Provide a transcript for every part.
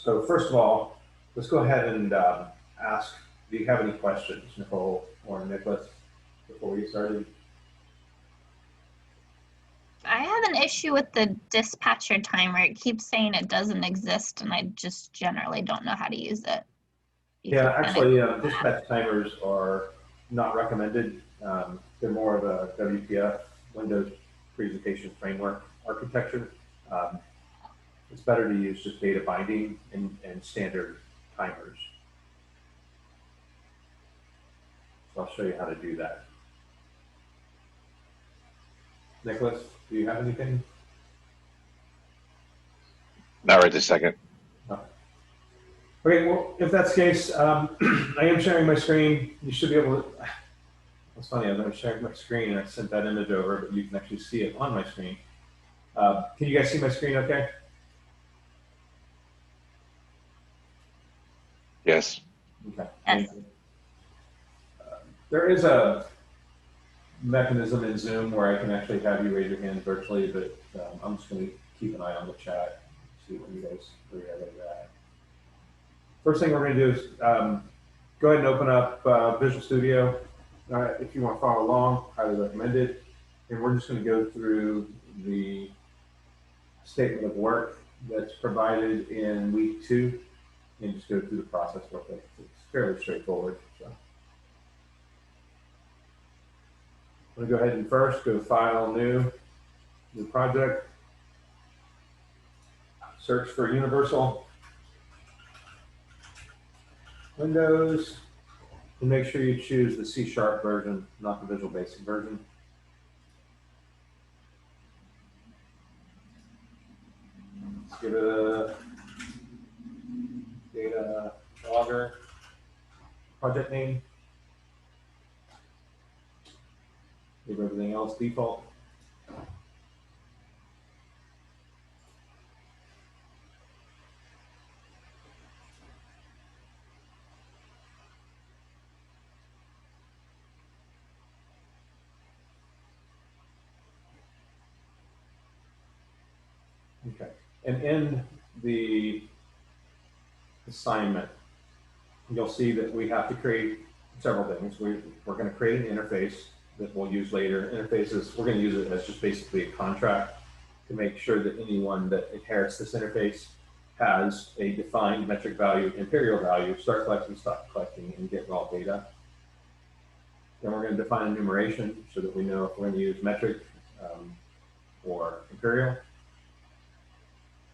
So first of all, let's go ahead and ask, do you have any questions, Nicole or Nicholas, before we get started? I have an issue with the dispatcher timer. It keeps saying it doesn't exist, and I just generally don't know how to use it. Yeah, actually, dispatch timers are not recommended. They're more of a WPF, Windows Presentation Framework architecture. Um, it's better to use just data binding and standard timers. So I'll show you how to do that. Nicholas, do you have anything? Not right this second. Okay, well, if that's the case, I am sharing my screen. You should be able to, it's funny, I'm sharing my screen and I sent that image over, but you can actually see it on my screen. Can you guys see my screen okay? Yes. Okay. Yes. There is a mechanism in Zoom where I can actually have you raise your hand virtually, but I'm just going to keep an eye on the chat, see what you guys agree with that. First thing we're going to do is go ahead and open up Visual Studio. If you want to follow along, highly recommend it. And we're just going to go through the statement of work that's provided in week 2 and just go through the process with it. It's fairly straightforward. So I'm going to go ahead and first go to File, New Project, search for Universal, Windows, and make sure you choose the C# version, not the Visual Basic version. Let's give it a data logger project name. Leave everything else default. Okay, and in the assignment, you'll see that we have to create several things. We're going to create an interface that we'll use later. Interfaces, we're going to use it as just basically a contract to make sure that anyone that inherits this interface has a defined metric value, imperial value, start collecting, stop collecting, and get raw data. Then we're going to define enumeration so that we know if we're going to use metric or imperial.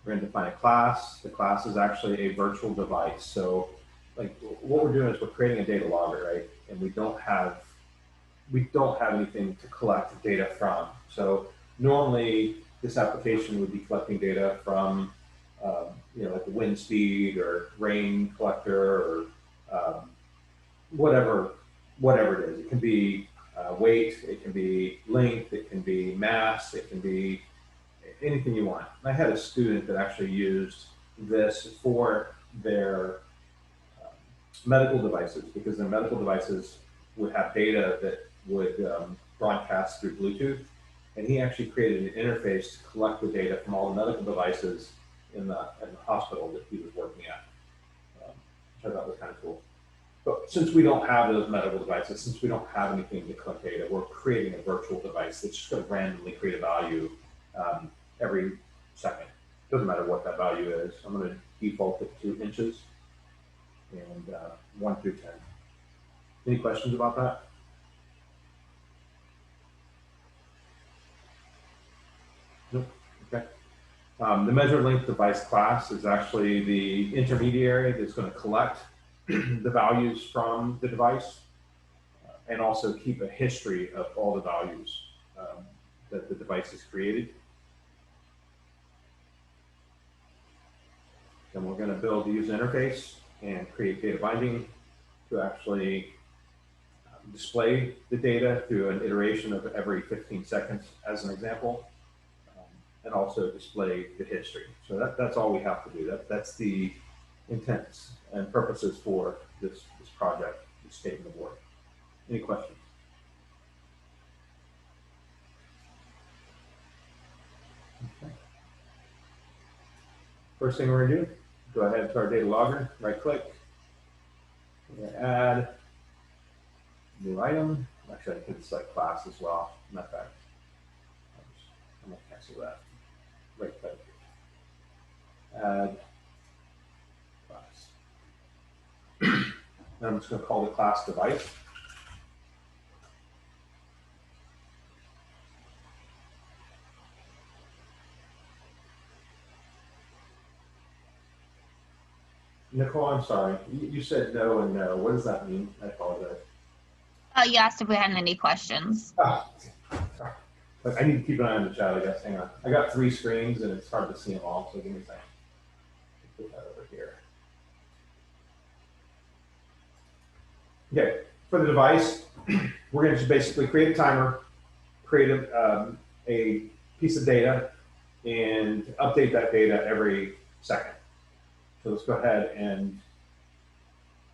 We're going to define a class. The class is actually a virtual device. So like what we're doing is we're creating a data logger, right? And we don't have anything to collect data from. So normally this application would be collecting data from, like the wind speed or rain collector or whatever it is. It can be weight, it can be length, it can be mass, it can be anything you want. I had a student that actually used this for their medical devices because their medical devices would have data that would broadcast through Bluetooth. And he actually created an interface to collect the data from all the medical devices in the hospital that he was working at, which I thought was kind of cool. But since we don't have those medical devices, since we don't have anything to collect data, we're creating a virtual device that's just going to randomly create a value every second. Doesn't matter what that value is. I'm going to default it to inches and 1 through 10. Any questions about that? Nope. Okay. The measure length device class is actually the intermediary that's going to collect the values from the device and also keep a history of all the values that the device has created. Then we're going to build the user interface and create data binding to actually display the data through an iteration of every 15 seconds as an example, and also display the history. So that's all we have to do. That's the intents and purposes for this project, this statement of work. Any questions? Okay. First thing we're going to do, go ahead to our data logger, right click, add new item. Actually, I could select class as well. Matter of fact, I'm gonna cancel that. Right click, add class. And I'm just gonna call the class device. Nicole, I'm sorry. You said no and no. What does that mean? I apologize. You asked if we had any questions. Ah, sorry. Look, I need to keep an eye on the chat, I guess. Hang on. I got 3 screens and it's hard to see them all, so give me a second. Put that over here. Okay, for the device, we're going to just basically create a timer, create a piece of data, and update that data every second. So let's go ahead and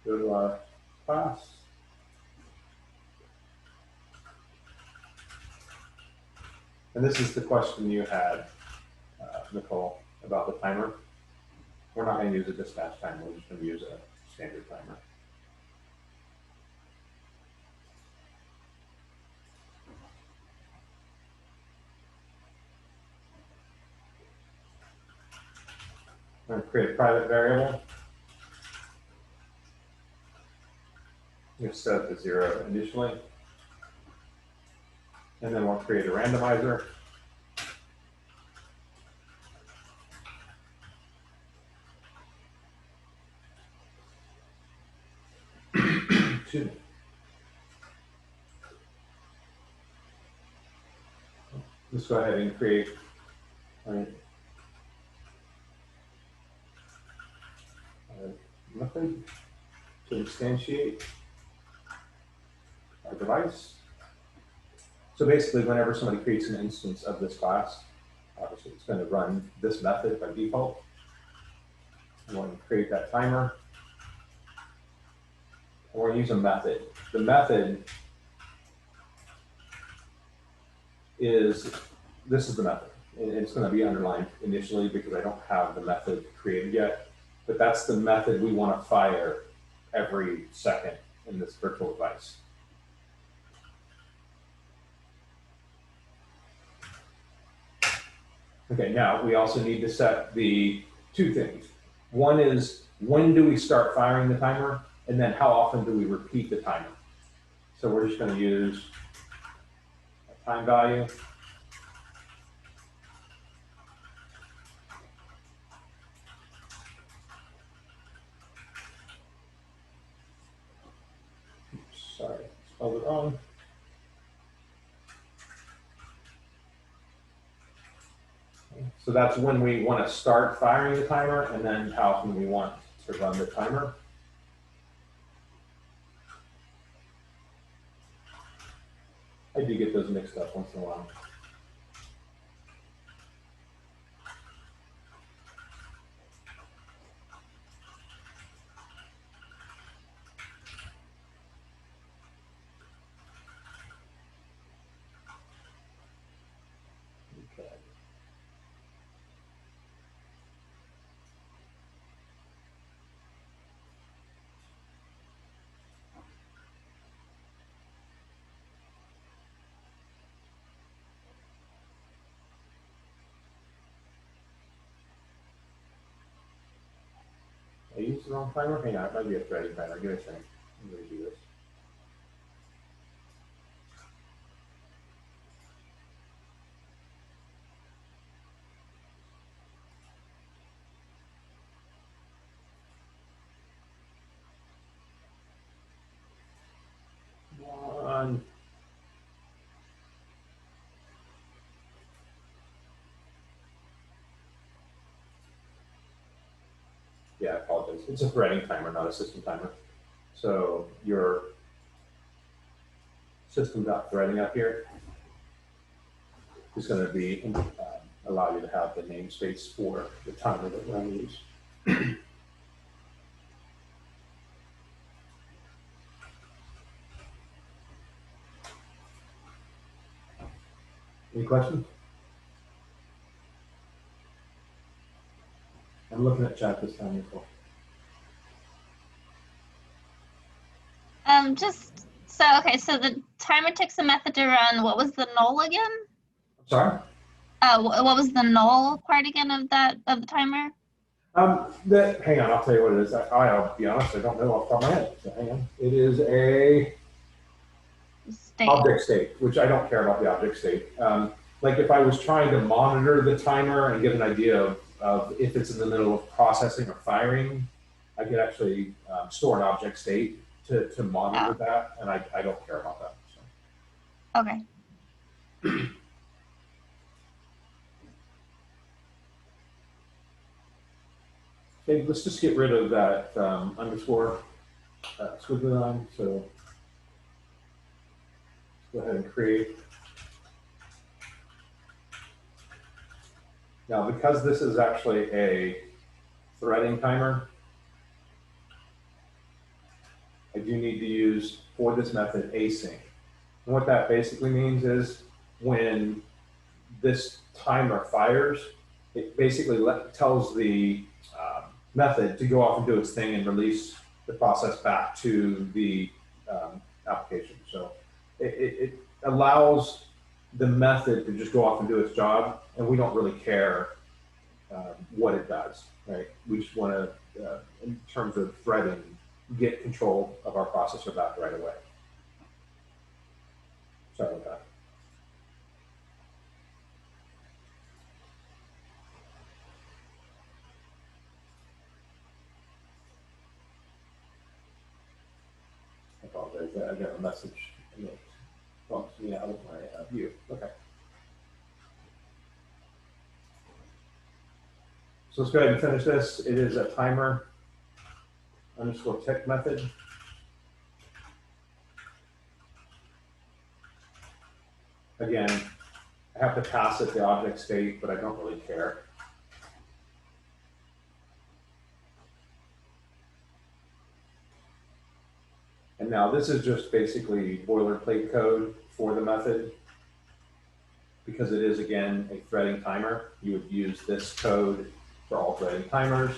go to our class. And this is the question you had, Nicole, about the timer. We're not going to use a dispatch timer, we're just going to use a standard timer. I'm going to create a private variable. We'll set it to 0 initially. And then we'll create a randomizer. Excuse me. Let's go ahead and create a method to instantiate our device. So basically, whenever somebody creates an instance of this class, obviously it's going to run this method by default. I'm going to create that timer. And we're going to use a method. The method is, this is the method. And it's going to be underlined initially because I don't have the method created yet. But that's the method we want to fire every second in this virtual device. Okay, now we also need to set the 2 things. One is, when do we start firing the timer? And then how often do we repeat the timer? So we're just going to use a time value. Oops, sorry, spelled it wrong. So that's when we want to start firing the timer, and then how often we want to run the timer. I do get those mixed up once in a while. Okay. I used the wrong timer? Hang on, it might be a threading timer. Give me a second. I'm going to do this. One. Yeah, I apologize. It's a threading timer, not a system timer. So your system.threading up here is going to be allow you to have the namespace for the timer that we're going to use. Any questions? I'm looking at chat this time, Nicole. Just so okay. So the timer takes a method to run. What was the null again? Sorry? What was the null part again of the timer? Hang on, I'll tell you what it is. I'll be honest, I don't know off the top of my head. So hang on. It is a State. object state, which I don't care about the object state. Like if I was trying to monitor the timer and get an idea of if it's in the middle of processing or firing, I could actually store an object state to monitor that, and I don't care about that. So. Okay. Okay, let's just get rid of that underscore squiggly line. So let's go ahead and create. Now, because this is actually a threading timer, I do need to use, for this method, async. And what that basically means is when this timer fires, it basically tells the method to go off and do its thing and release the process back to the application. So it allows the method to just go off and do its job, and we don't really care what it does, right? We just want to, in terms of threading, get control of our processor back right away. Sorry about that. I apologize. I got a message that bumps me out of my view. Okay. So let's go ahead and finish this. It is a timer underscore tick method. Again, I have to pass it the object state, but I don't really care. And now this is just basically boilerplate code for the method. Because it is, again, a threading timer, you would use this code for all threading timers.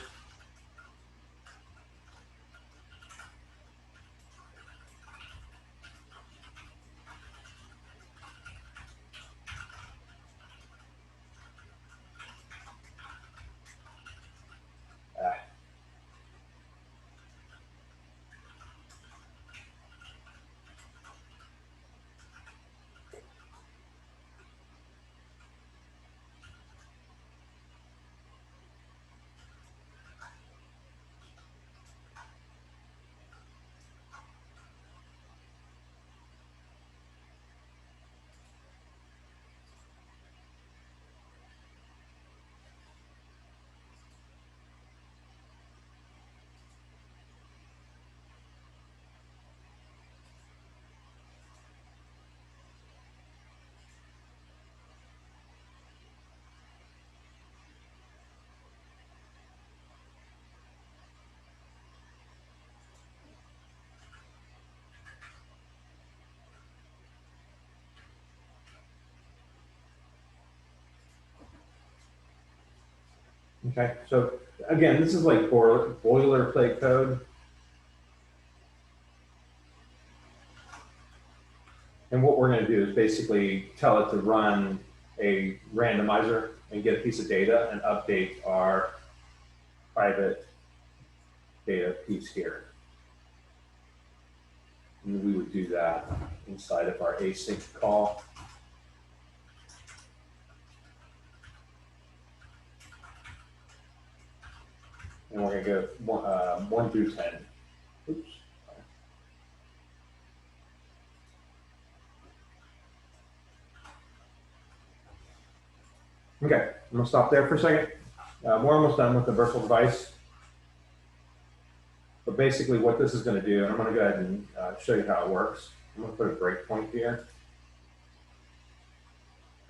Okay, so again, this is like boilerplate code. And what we're going to do is basically tell it to run a randomizer and get a piece of data and update our private data piece here. And we would do that inside of our async call. And we're going to go 1 through 10. Oops. Okay, I'm gonna stop there for a second. We're almost done with the virtual device. But basically what this is gonna do, and I'm gonna go ahead and show you how it works. I'm gonna put a breakpoint here.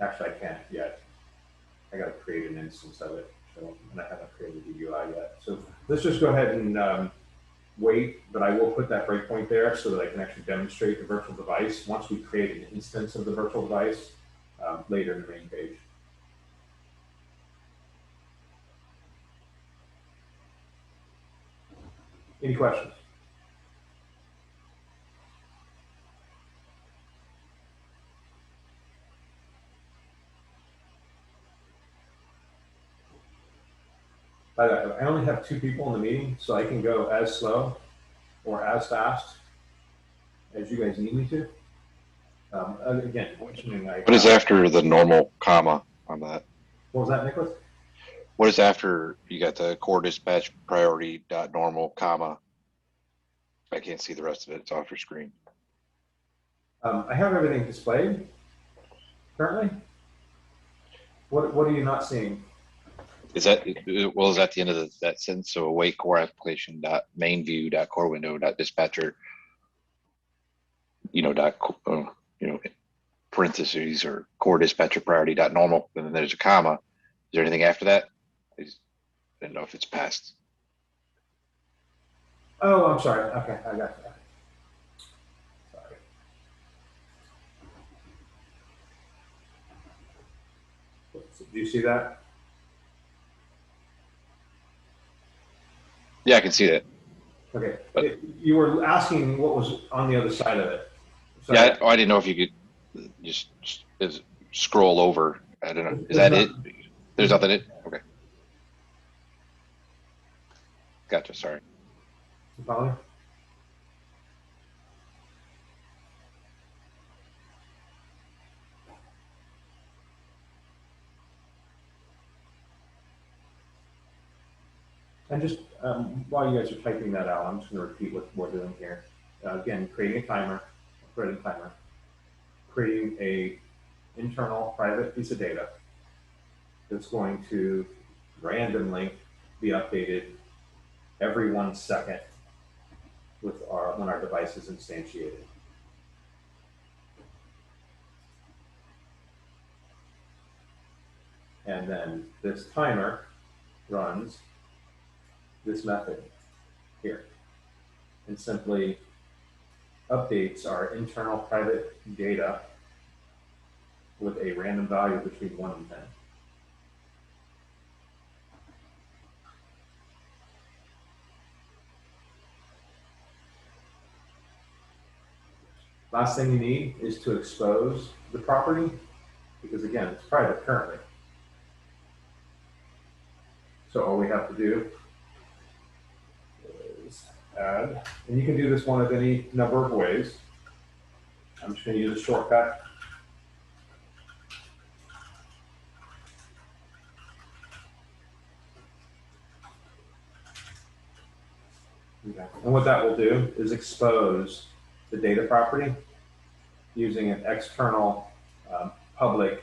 Actually, I can't yet. I gotta create an instance of it. So, and I haven't created the UI yet. So let's just go ahead and wait, but I will put that breakpoint there so that I can actually demonstrate the virtual device once we create an instance of the virtual device later in the main page. Any questions? By the way, I only have 2 people in the meeting, so I can go as slow or as fast as you guys need me to. And again, mentioning What is after the normal comma on that? What was that, Nicholas? What is after you got the core dispatch priority dot normal comma? I can't see the rest of it. It's off your screen. I have everything displayed currently. What are you not seeing? Is that, well, is that the end of that sentence? So await core application dot main view dot core window dot dispatcher, dot, parentheses or core dispatcher priority dot normal, and then there's a comma. Is there anything after that? I didn't know if it's past. Oh, I'm sorry. Okay, I got that. Sorry. Do you see that? Yeah, I can see that. Okay. But, you were asking what was on the other side of it. Sorry. yeah, I didn't know if you could just scroll over. I don't know. Is that it? There's nothing in it? Okay. Gotcha. Sorry. You follow me? And just while you guys are typing that out, I'm just going to repeat what we're doing here. Again, creating a timer, creating a internal private piece of data that's going to randomly be updated every 1 second with when our device is instantiated. And then this timer runs this method here and simply updates our internal private data with a random value between 1 and 10. Last thing you need is to expose the property because again, it's private currently. So all we have to do is add, and you can do this one of any number of ways. I'm just going to use a shortcut. Okay. And what that will do is expose the data property using an external public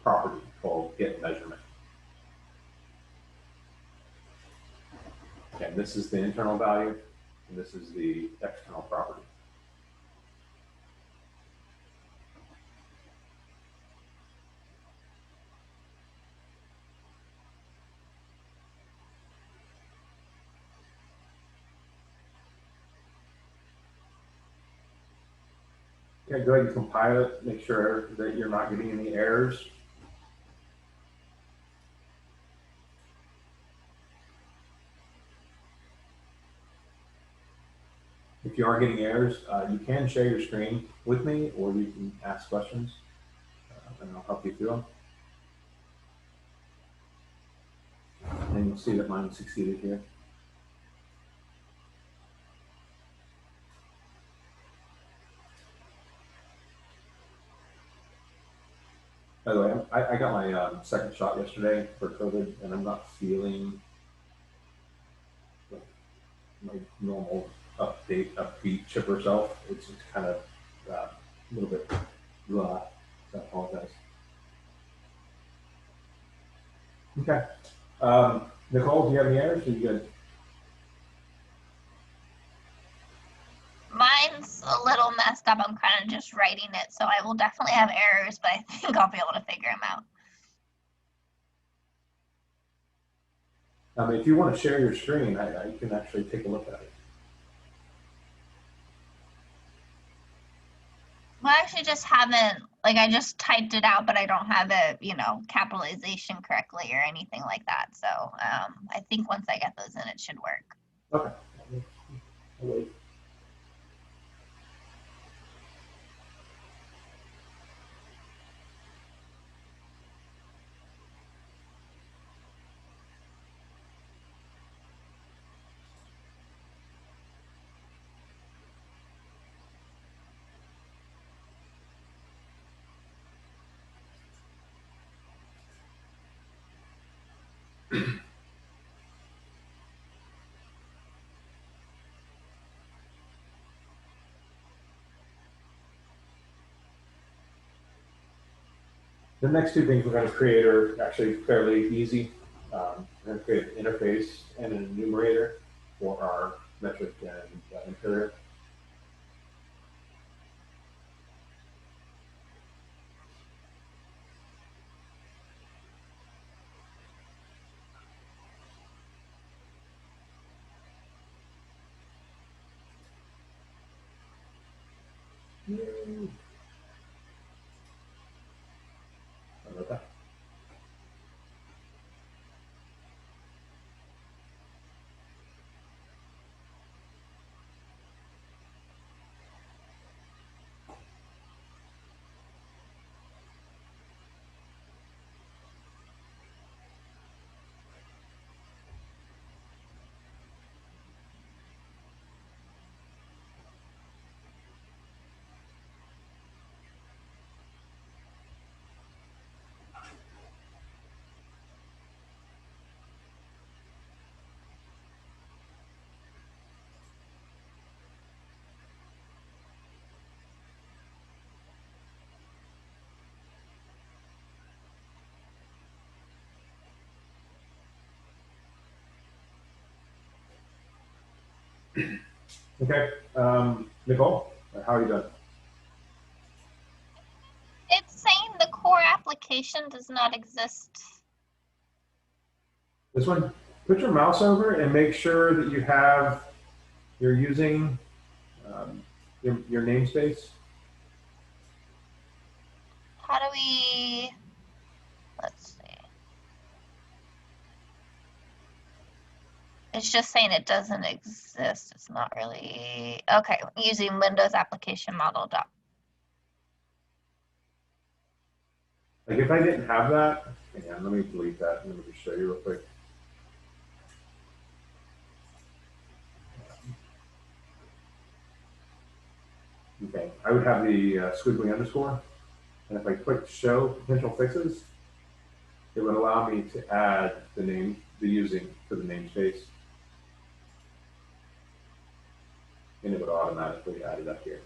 property called get measurement. And this is the internal value, and this is the external property. Okay, go ahead and compile it, make sure that you're not getting any errors. If you are getting errors, you can share your screen with me, or you can ask questions, and I'll help you through them. And you'll see that mine succeeded here. By the way, I got my second shot yesterday for COVID, and I'm not feeling like my normal upbeat, chipper self. It's kind of a little bit blah. So I apologize. Okay. Nicole, do you have any errors? Are you good? Mine's a little messed up. I'm kind of just writing it, so I will definitely have errors, but I think I'll be able to figure them out. If you want to share your screen, I can actually take a look at it. Well, I actually just haven't, like, I just typed it out, but I don't have it, capitalization correctly or anything like that. So I think once I get those in, it should work. Okay. The next two things we're going to create are actually fairly easy. We're going to create an interface and an enumerator for our metric and imperial. Sorry about that. Okay, Nicole, how are you doing? It's saying the core application does not exist. This one, put your mouse over and make sure that you're using your namespace. How do we, let's see. It's just saying it doesn't exist. It's not really, okay, using Windows application model. Like if I didn't have that, hang on, let me delete that and let me just show you real quick. Okay, I would have the squiggly underscore, and if I click show potential fixes, it would allow me to add the using to the namespace, and it would automatically add it up here.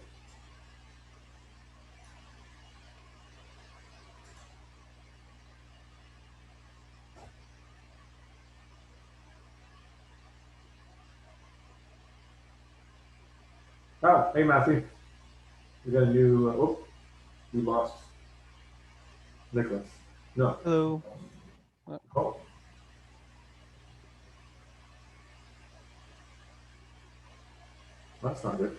Oh, hey Matthew, we got a new. Oh, we lost Nicholas. No. Hello. Oh. That's not good.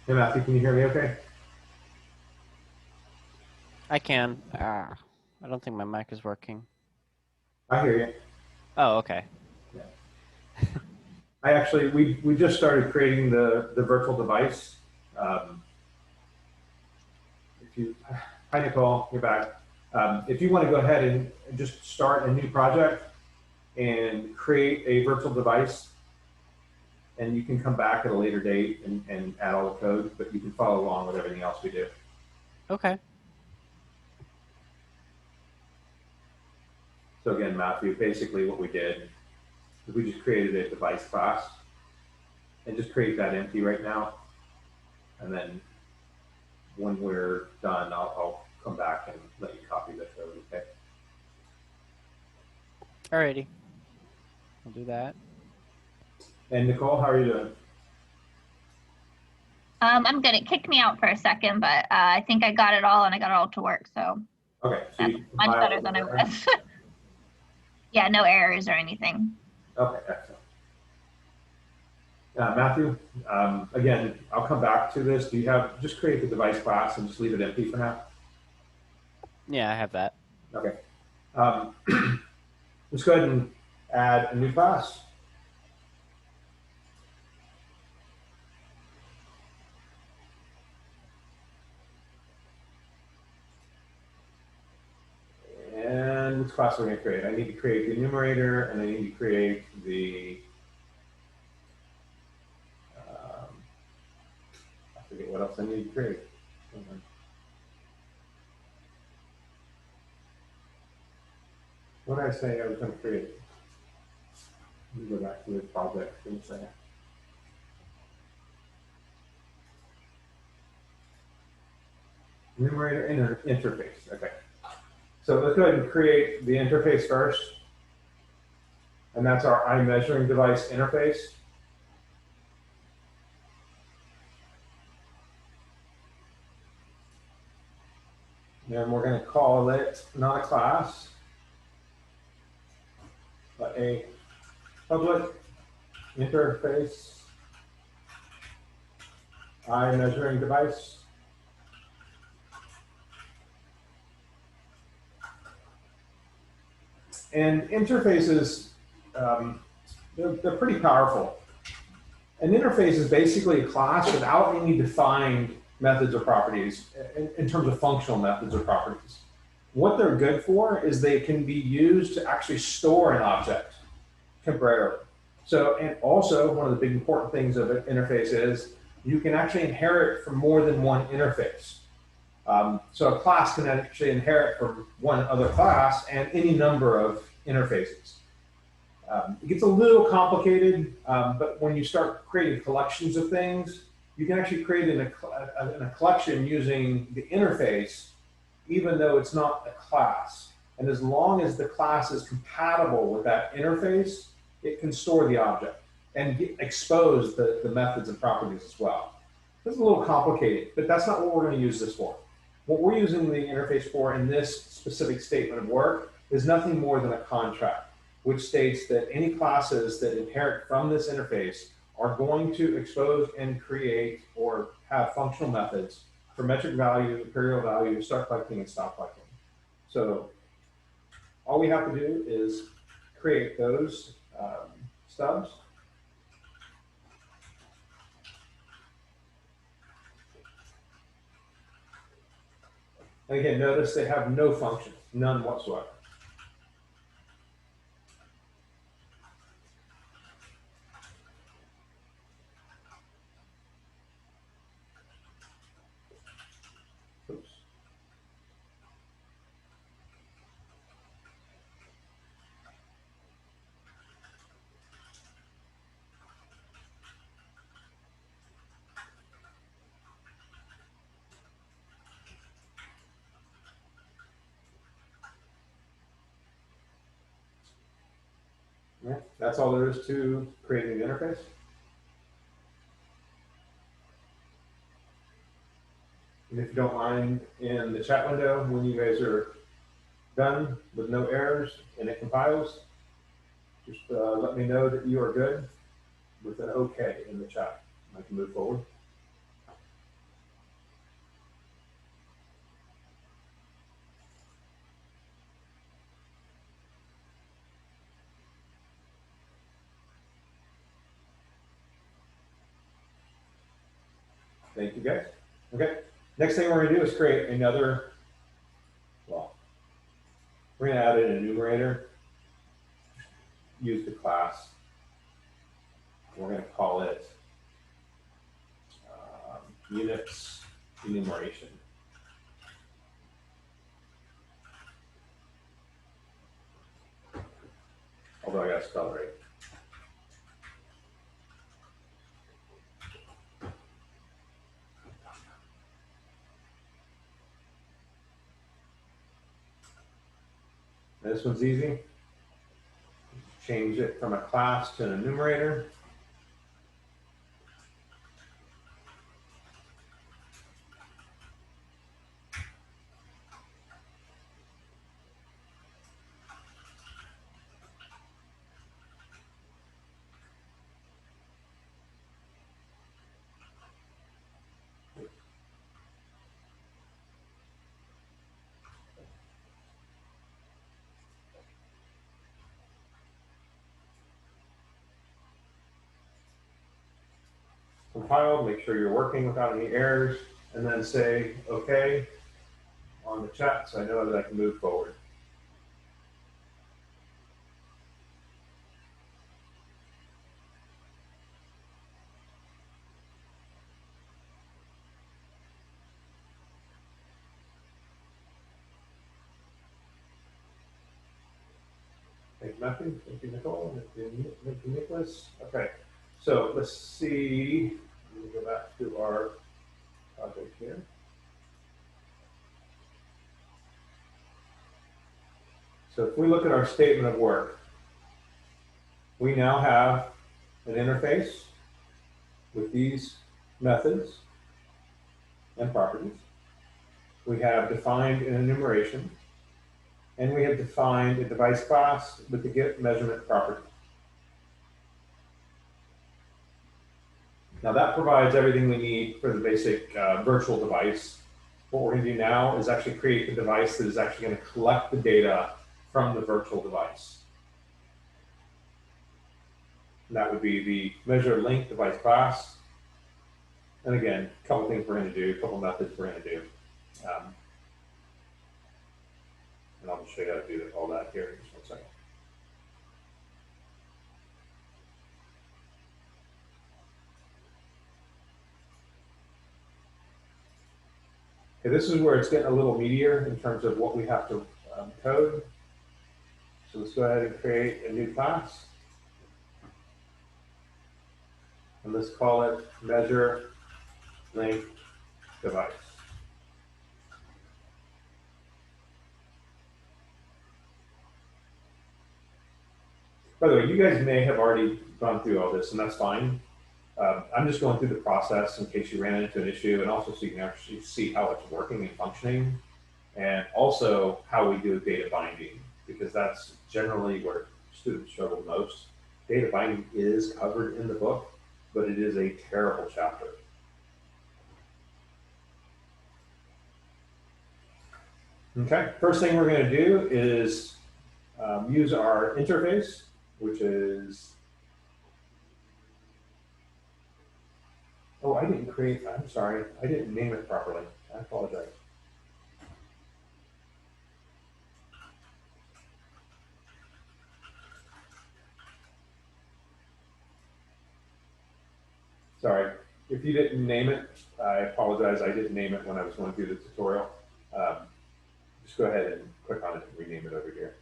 Hey Matthew, can you hear me okay? I can. I don't think my mic is working. I hear you. Oh, okay. I actually, we just started creating the virtual device. Hi Nicole, you're back. If you want to go ahead and just start a new project and create a virtual device, and you can come back at a later date and add all the code, but you can follow along with everything else we do. Okay. So again, Matthew, basically what we did is we just created a device class and just create that empty right now. And then when we're done, I'll come back and let you copy the code, okay? Alrighty. I'll do that. And Nicole, how are you doing? I'm good. It kicked me out for a second, but I think I got it all and I got it all to work. So Okay. So that's much better than I was. Yeah, no errors or anything. Okay, excellent. Matthew, again, I'll come back to this. Do you have, just create the device class and just leave it empty for now? Yeah, I have that. Okay. Let's go ahead and add a new class. And which class are we going to create? I need to create the enumerator, and I need to create the, I forget what else I need to create. What did I say I was going to create? Let me go back to the project for a second. Numerator interface. Okay. So let's go ahead and create the interface first. And that's our eye measuring device interface. And we're going to call it not a class, but a public interface eye measuring device. And interfaces, they're pretty powerful. An interface is basically a class without any defined methods or properties in terms of functional methods or properties. What they're good for is they can be used to actually store an object temporarily. So, and also one of the big important things of an interface is you can actually inherit from more than one interface. So a class can actually inherit from one other class and any number of interfaces. It gets a little complicated, but when you start creating collections of things, you can actually create in a collection using the interface, even though it's not a class. And as long as the class is compatible with that interface, it can store the object and expose the methods and properties as well. This is a little complicated, but that's not what we're going to use this for. What we're using the interface for in this specific statement of work is nothing more than a contract, which states that any classes that inherit from this interface are going to expose and create or have functional methods for metric value, imperial value, start collecting, and stop collecting. So all we have to do is create those stubs. And again, notice they have no function, none whatsoever. Oops. Yeah, that's all there is to creating the interface. And if you don't mind, in the chat window, when you guys are done with no errors and it compiles, just let me know that you are good with an OK in the chat. I can move forward. Thank you, guys. Okay, next thing we're going to do is create another, well, we're going to add an enumerator, use the class. We're going to call it units enumeration. Although I got to spell it right. This one's easy. Change it from a class to an enumerator. Compile, make sure you're working without any errors, and then say OK on the chat so I know that I can move forward. Matthew. Thank you, Nicole. Thank you, Nicholas. Okay, so let's see. Let me go back to our project here. So if we look at our statement of work, we now have an interface with these methods and properties. We have defined an enumeration, and we have defined a device class with the get measurement property. Now that provides everything we need for the basic virtual device. What we're going to do now is actually create the device that is actually going to collect the data from the virtual device. And that would be the measure link device class. And again, a couple things we're going to do, a couple methods we're going to do. And I'll just show you how to do all that here in just 1 second. Okay, this is where it's getting a little meatier in terms of what we have to code. So let's go ahead and create a new class. And let's call it measure link device. By the way, you guys may have already gone through all this, and that's fine. I'm just going through the process in case you ran into an issue, and also so you can actually see how it's working and functioning, and also how we do data binding, because that's generally where students struggle most. Data binding is covered in the book, but it is a terrible chapter. Okay, first thing we're going to do is use our interface, which is, oh, I didn't create, I'm sorry, I didn't name it properly. I apologize. Sorry, if you didn't name it, I apologize. I didn't name it when I was going through the tutorial. Just go ahead and click on it and rename it over here.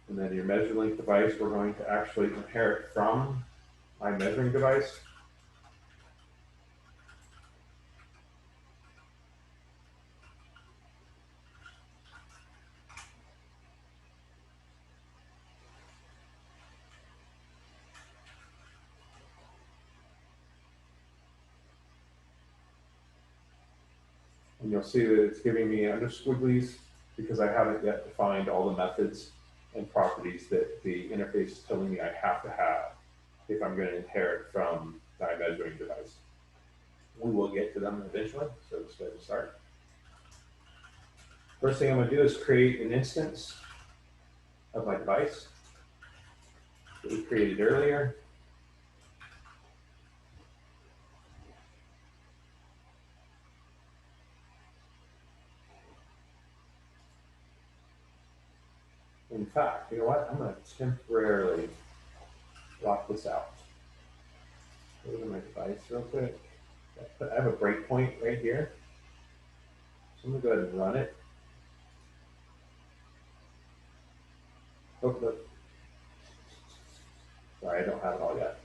And then your measure link device, we're going to actually inherit from my measuring device. And you'll see that it's giving me under squigglies because I haven't yet defined all the methods and properties that the interface is telling me I have to have if I'm going to inherit from my measuring device. We will get to them eventually, so let's go ahead and start. First thing I'm going to do is create an instance of my device that we created earlier. In fact, you know what? I'm going to temporarily lock this out. Go to my device real quick. I have a breakpoint right here. So I'm going to go ahead and run it. Oh, look. Sorry, I don't have it all yet.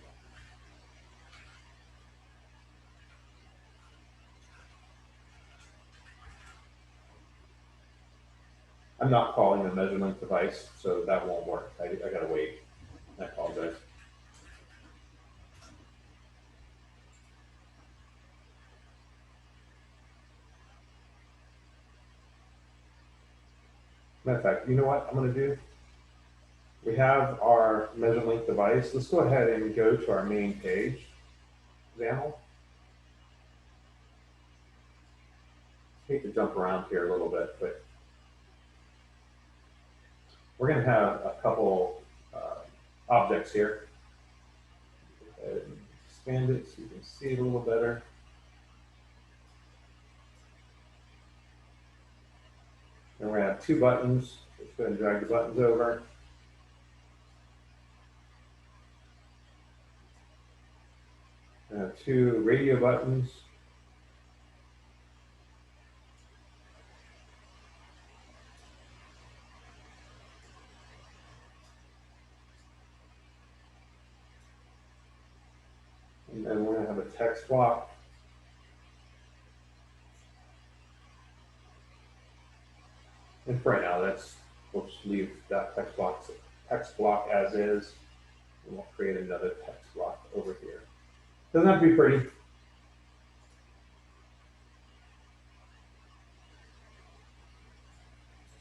I'm not calling the measurement device, so that won't work. I gotta wait. I apologize. Matter of fact, you know what I'm gonna do? We have our measure link device. Let's go ahead and go to our main page, XAML. I hate to jump around here a little bit, but we're going to have a couple objects here. Go ahead and expand it so you can see it a little better. And we're going to have 2 buttons. Let's go ahead and drag the buttons over. 2 radio buttons. And then we're going to have a text block. And for right now, we'll just leave that text block as is. And we'll create another text block over here. Doesn't have to be pretty.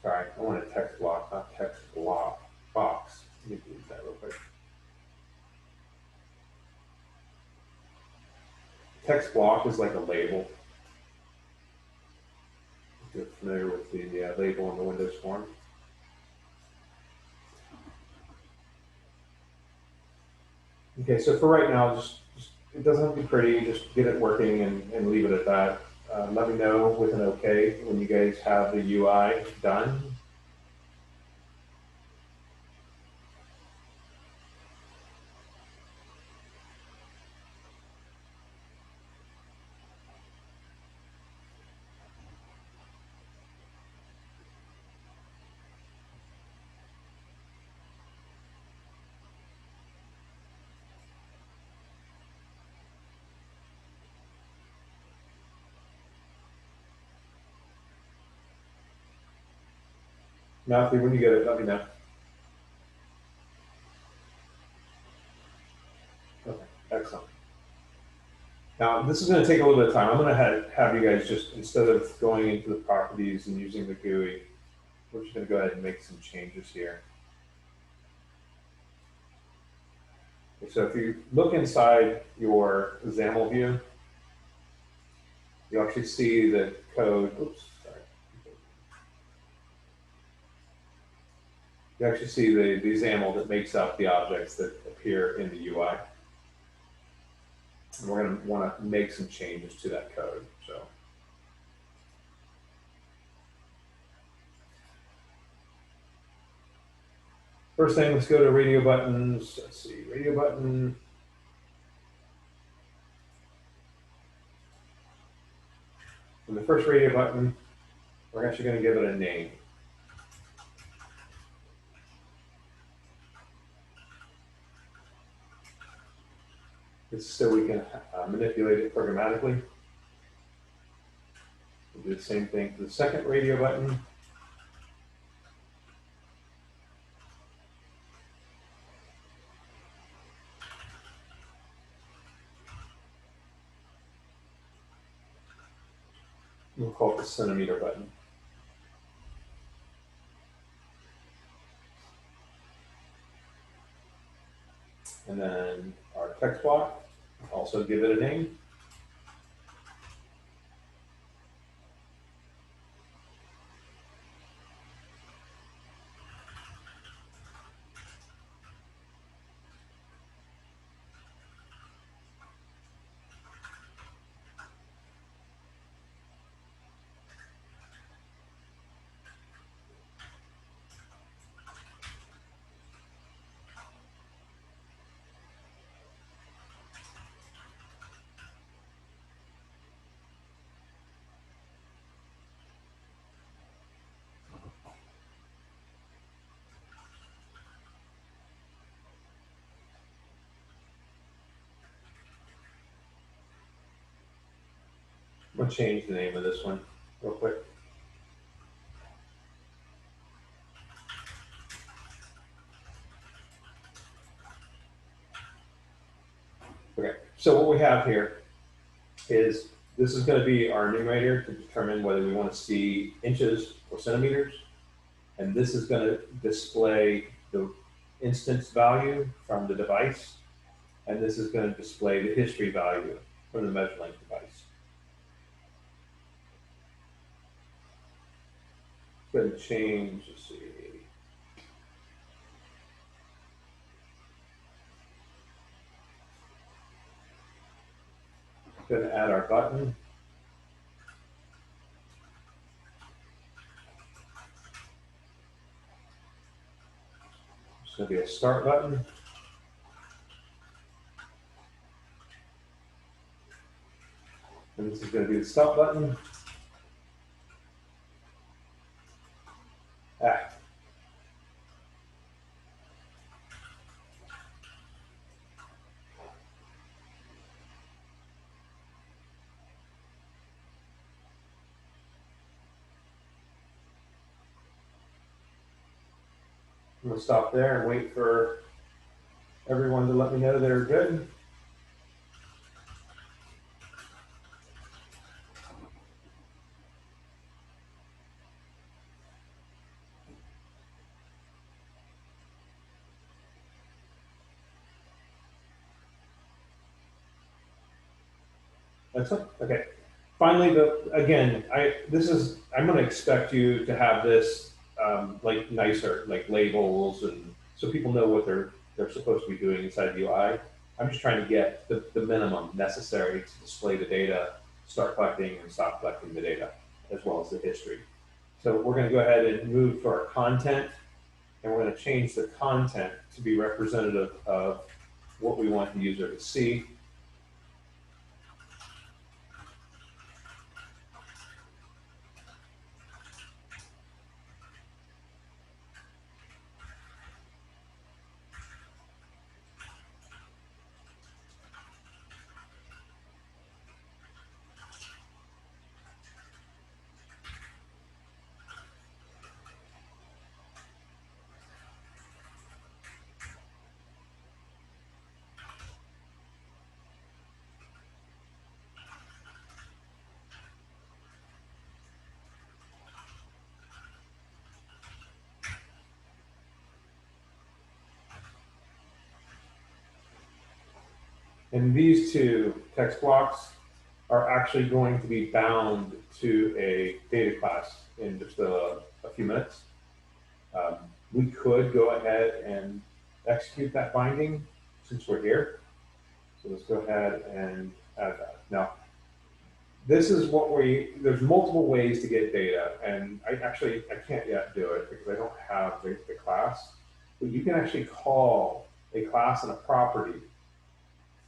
Sorry, I want a text block, not text block box. Let me delete that real quick. Text block is like a label. If you're familiar with the label in the Windows form. Okay, so for right now, just it doesn't have to be pretty. Just get it working and leave it at that. Let me know with an OK when you guys have the UI done. Matthew, when you get it, let me know. Okay, excellent. Now, this is going to take a little bit of time. I'm going to have you guys just, instead of going into the properties and using the GUI, we're just going to go ahead and make some changes here. Okay, so if you look inside your XAML view, you actually see the code. Oops, sorry. You actually see the XAML that makes up the objects that appear in the UI. And we're going to want to make some changes to that code. So, first thing, let's go to radio buttons. Let's see, radio button. And the first radio button, we're actually going to give it a name. This is so we can manipulate it programmatically. We'll do the same thing for the second radio button. We'll call it the centimeter button. And then our text block, also give it a name. I'm going to change the name of this one real quick. Okay, so what we have here is this is going to be our numerator to determine whether we want to see inches or centimeters. And this is going to display the instance value from the device. And this is going to display the history value from the measuring device. Going to change, let's see. Going to add our button. It's going to be a start button. And this is going to be the stop button. Ah. I'm going to stop there and wait for everyone to let me know they're good. That's it. Okay. Finally, I'm going to expect you to have this like nicer, like labels, and so people know what they're supposed to be doing inside the UI. I'm just trying to get the minimum necessary to display the data, start collecting and stop collecting the data, as well as the history. So we're going to go ahead and move to our content, and we're going to change the content to be representative of what we want the user to see. And these two text blocks are actually going to be bound to a data class in just a few minutes. We could go ahead and execute that binding since we're here. So let's go ahead and add that. Now, this is there's multiple ways to get data, and I can't yet do it because I don't have the class, but you can actually call a class and a property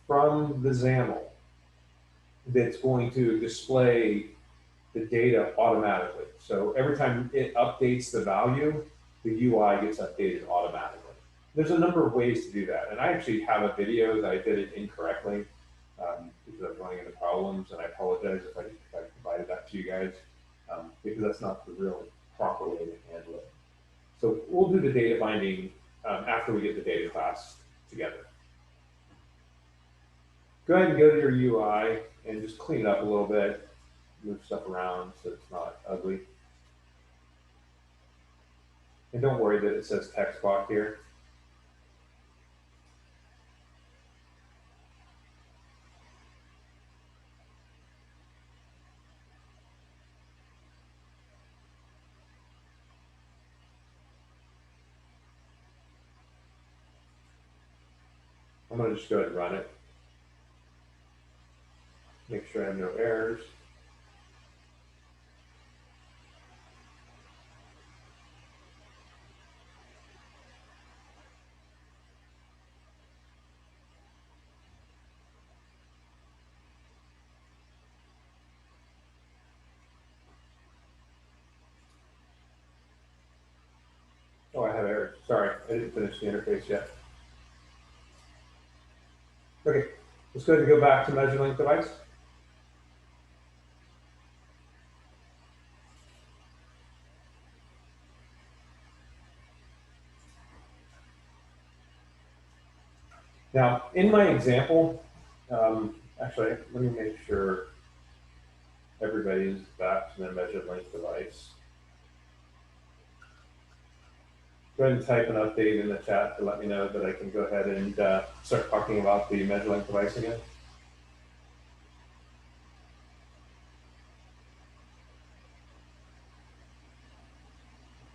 from the XAML that's going to display the data automatically. So every time it updates the value, the UI gets updated automatically. There's a number of ways to do that. And I actually have a video that I did it incorrectly because I was running into problems, and I apologize if I provided that to you guys because that's not the real proper way to handle it. So we'll do the data binding after we get the data class together. Go ahead and go to your UI and just clean it up a little bit, move stuff around so it's not ugly. And don't worry that it says text block here. I'm going to just go ahead and run it. Make sure I have no errors. Oh, I have errors. Sorry, I didn't finish the interface yet. Okay, let's go ahead and go back to measure length device. Now, in my example, actually, let me make sure everybody's back to the measured length device. Go ahead and type an update in the chat to let me know that I can go ahead and start talking about the measure length device again.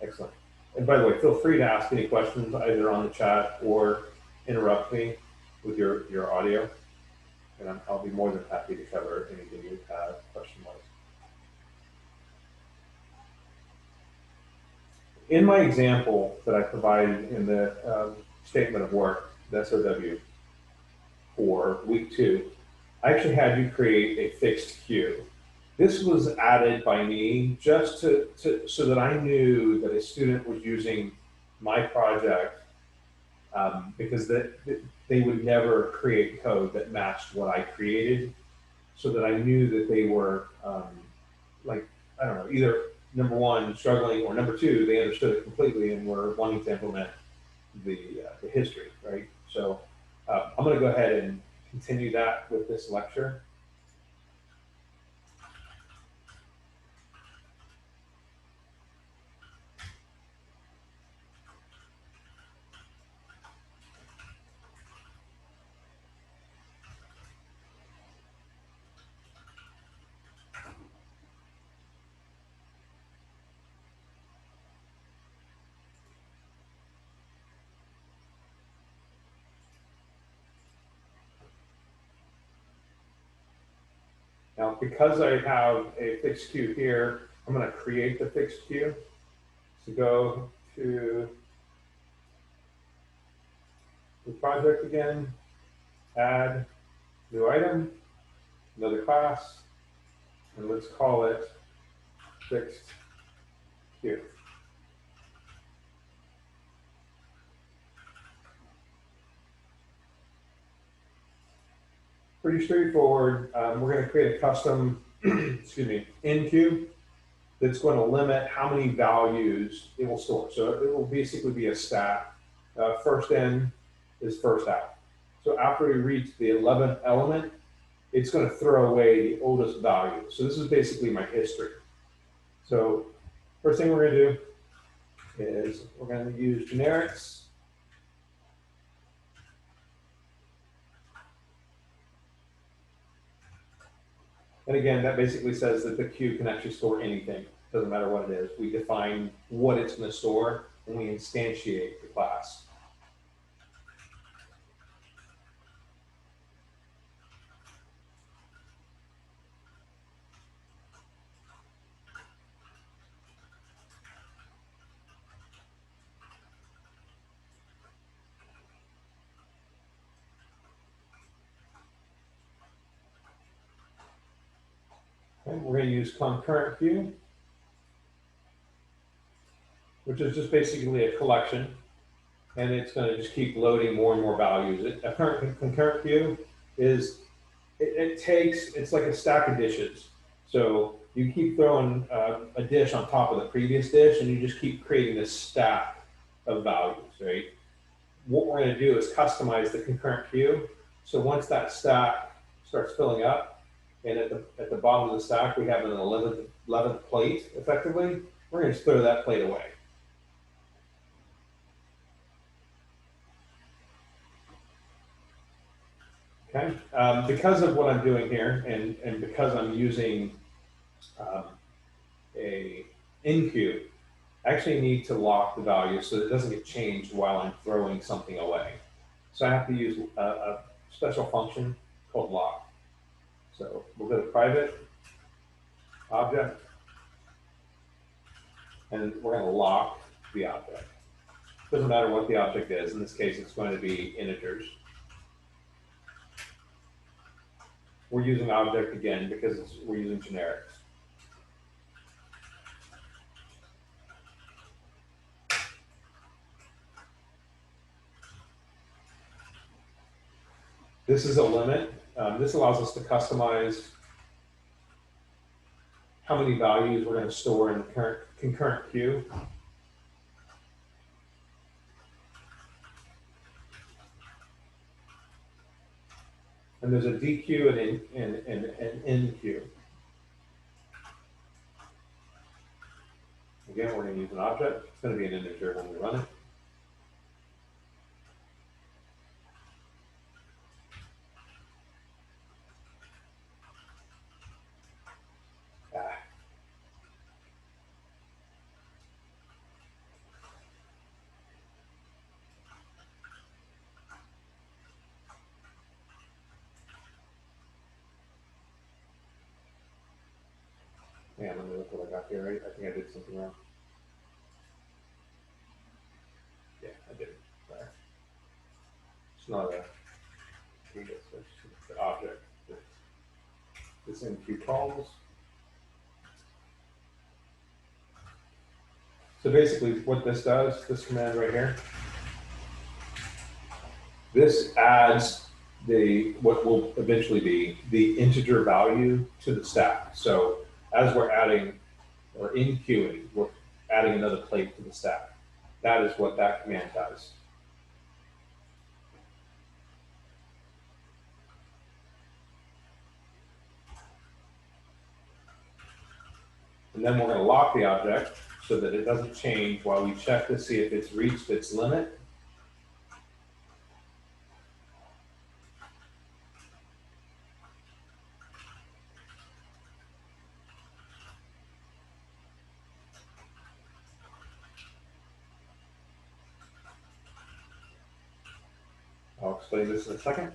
Excellent. And by the way, feel free to ask any questions either on the chat or interrupt me with your audio, and I'll be more than happy to cover anything you have question-wise. In my example that I provided in the statement of work, the SOW, for week 2, I actually had you create a fixed queue. This was added by me just so that I knew that a student was using my project, because they would never create code that matched what I created, so that I knew that they were, like, I don't know, either number one, struggling, or number two, they understood it completely and were wanting to implement the history, right? So I'm going to go ahead and continue that with this lecture. Now, because I have a fixed queue here, I'm going to create the fixed queue. So go to the project again, add new item, another class, and let's call it fixed queue. Pretty straightforward. We're going to create a custom, excuse me, in queue that's going to limit how many values it will store. So it will basically be a stack. First in is first out. So after we reach the 11th element, it's going to throw away the oldest value. So this is basically my history. So first thing we're going to do is we're going to use generics. And again, that basically says that the queue can actually store anything. Doesn't matter what it is. We define what it's going to store, and we instantiate the class. Okay, we're going to use concurrent queue, which is just basically a collection, and it's going to just keep loading more and more values. A concurrent queue is, it's like a stack of dishes. So you keep throwing a dish on top of the previous dish, and you just keep creating this stack of values, right? What we're going to do is customize the concurrent queue. So once that stack starts filling up, and at the bottom of the stack, we have an 11th plate, effectively, we're going to just throw that plate away. Okay, because of what I'm doing here, and because I'm using a in queue, I actually need to lock the value so that it doesn't get changed while I'm throwing something away. So I have to use a special function called lock. So we'll go to private object, and we're going to lock the object. Doesn't matter what the object is. In this case, it's going to be integers. We're using object again because we're using generics. This is a limit. This allows us to customize how many values we're going to store in the concurrent queue. And there's a DQ and an NQ. Again, we're going to use an object. It's going to be an integer when we run it. Yeah, let me look what I got here. Right? I think I did something wrong. Yeah, I did. Sorry. It's not a it's an object. this in queue calls. So basically what this does, this command right here, this adds what will eventually be the integer value to the stack. So as we're adding or in queuing, we're adding another plate to the stack. That is what that command does. And then we're going to lock the object so that it doesn't change while we check to see if it's reached its limit. I'll explain this in a second.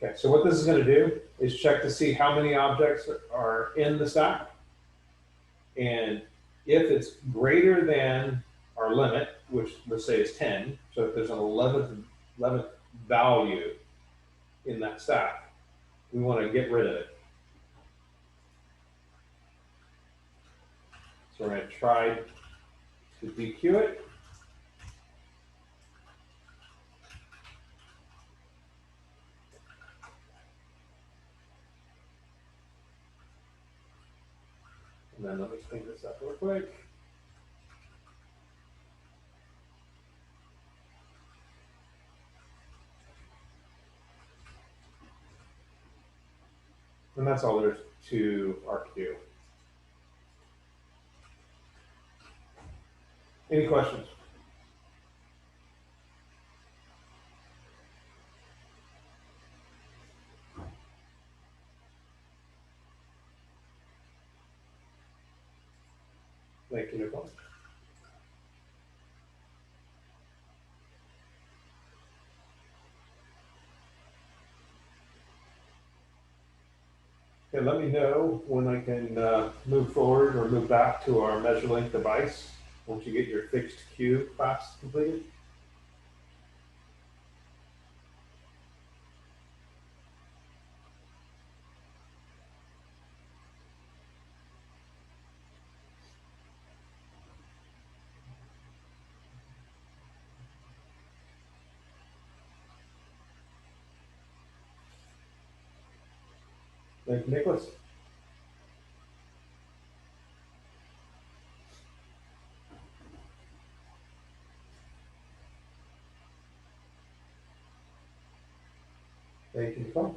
Okay, so what this is going to do is check to see how many objects are in the stack. And if it's greater than our limit, which let's say is 10, so if there's an 11th value in that stack, we want to get rid of it. So we're going to try to dequeue it. And then let me clean this up real quick. And that's all there is to our queue. Any questions? Thank you, Nicole. Okay, let me know when I can move forward or move back to our measure length device once you get your fixed queue class completed. Thank you, Nicholas. Thank you, Nicole.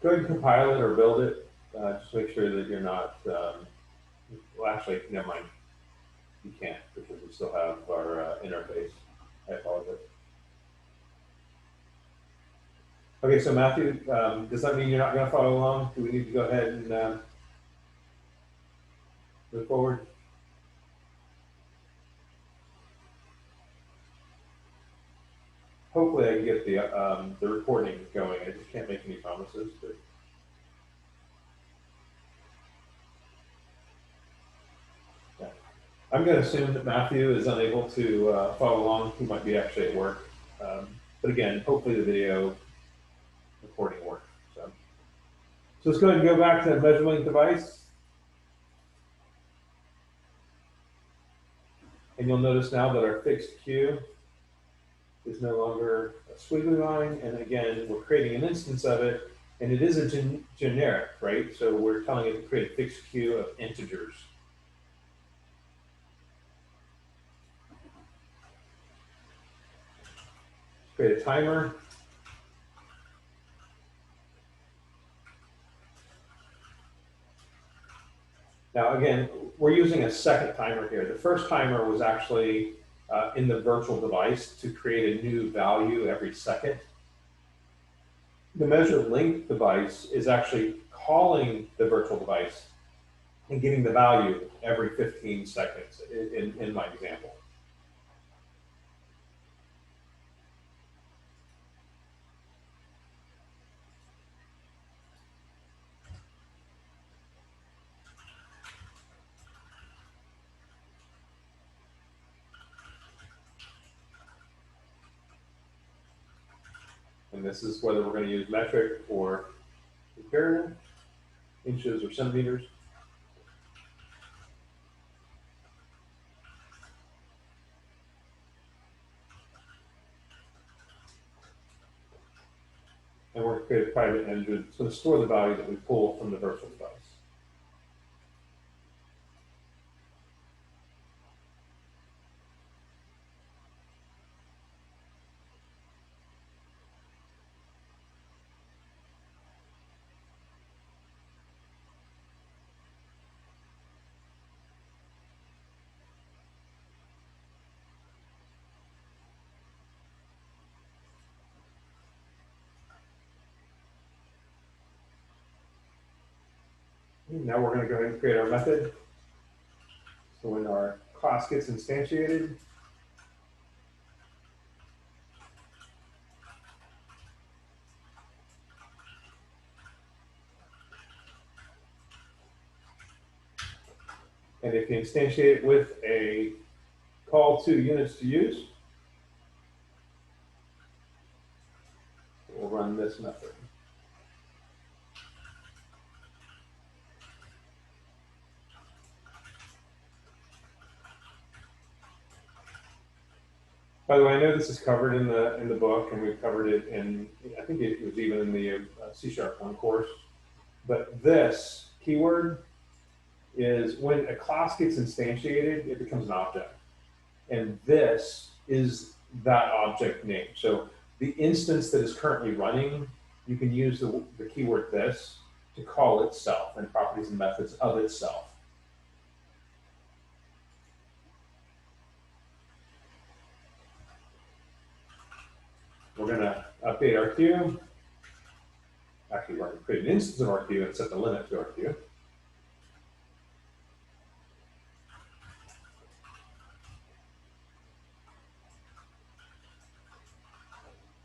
Go ahead and compile it or build it. Just make sure that you're not, well, actually, never mind. You can't because we still have our interface. I apologize. Okay, so Matthew, does that mean you're not going to follow along? Do we need to go ahead and move forward? Hopefully I can get the recording going. I just can't make any promises. But... yeah. I'm going to assume that Matthew is unable to follow along. He might be actually at work. But again, hopefully the video recording works. So let's go ahead and go back to the measuring device. And you'll notice now that our fixed queue is no longer a squiggly line. And again, we're creating an instance of it. And it is a generic, right? So we're telling it to create a fixed queue of integers. Create a timer. Now, again, we're using a second timer here. The first timer was actually in the virtual device to create a new value every second. The measure length device is actually calling the virtual device and getting the value every 15 seconds in my example. And this is whether we're going to use metric or imperial, inches or centimeters. And we're going to create a private engine. It's going to store the value that we pull from the virtual device. Now we're going to go ahead and create our method. So when our class gets instantiated, and if you instantiate it with a call to units to use, we'll run this method. By the way, I know this is covered in the book, and we've covered it in, I think it was even in the C# 1 course. But this keyword is when a class gets instantiated, it becomes an object. And this is that object name. So the instance that is currently running, you can use the keyword this to call itself and properties and methods of itself. We're going to update our queue. Actually, we're going to create an instance of our queue and set the limit to our queue.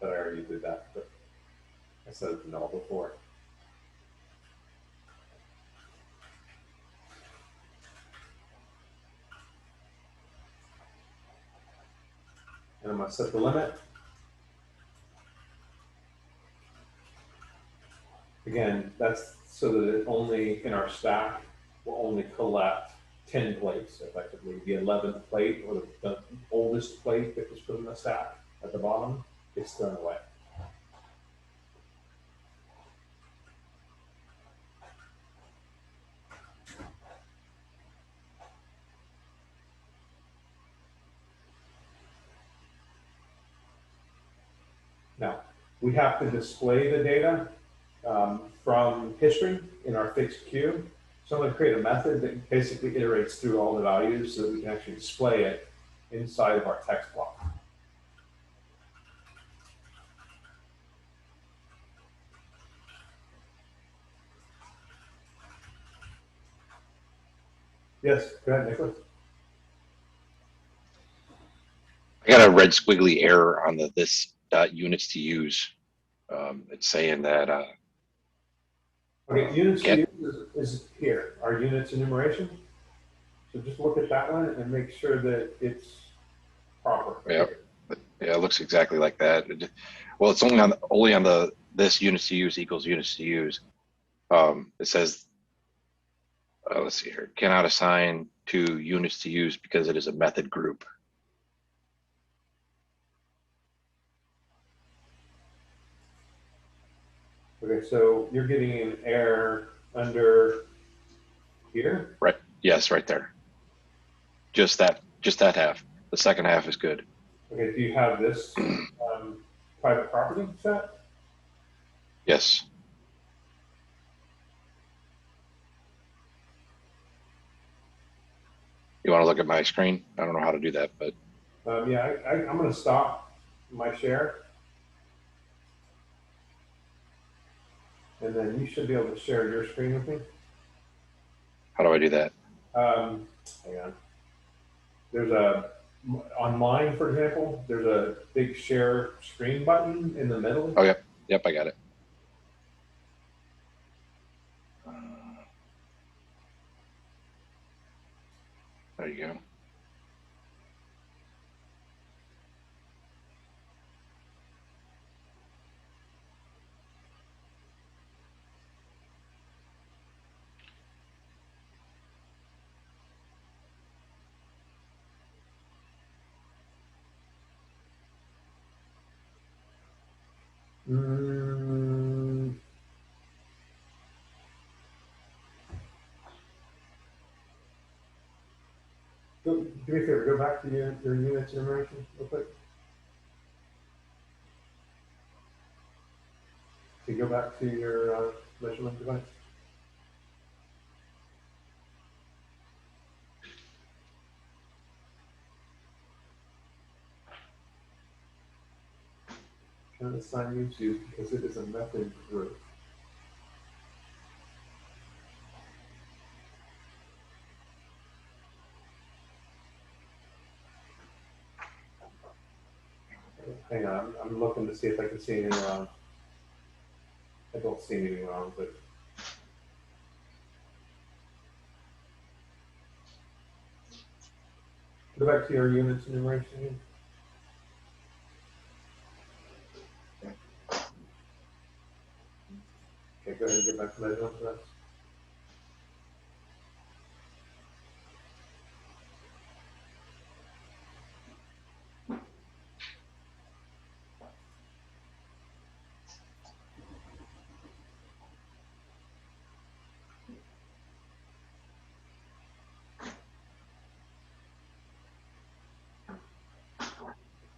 But I already did that, but I set it to null before. And I'm going to set the limit. Again, that's so that it only, in our stack, will only collect 10 plates, effectively. The 11th plate, or the oldest plate that was put in the stack at the bottom, gets thrown away. Now, we have to display the data from history in our fixed queue. So I'm going to create a method that basically iterates through all the values so that we can actually display it inside of our text block. Yes, go ahead, Nicholas. I got a red squiggly error on the this units to use. It's saying that Okay, units to use is here, our units enumeration. So just look at that one and make sure that it's proper. yeah, it looks exactly like that. Well, it's only on the this units to use equals units to use. It says, let's see here, cannot assign to units to use because it is a method group. Okay, so you're getting an error under here? Right. Yes, right there. Just that half. The second half is good. Okay, do you have this private property set? Yes. You want to look at my screen? I don't know how to do that, but Yeah, I'm going to stop my share. And then you should be able to share your screen with me. how do I do that? Hang on. There's on mine, for example, there's a big share screen button in the middle. Oh, yep, I got it. There you go. Mm, do me a favor, go back to your units enumeration real quick. Can you go back to your measurement device? Trying to assign you to because it is a method group. Hang on, I'm looking to see if I can see anything wrong. I don't see anything wrong, but go back to your units enumeration again. Okay, go ahead and get back to measurement for that.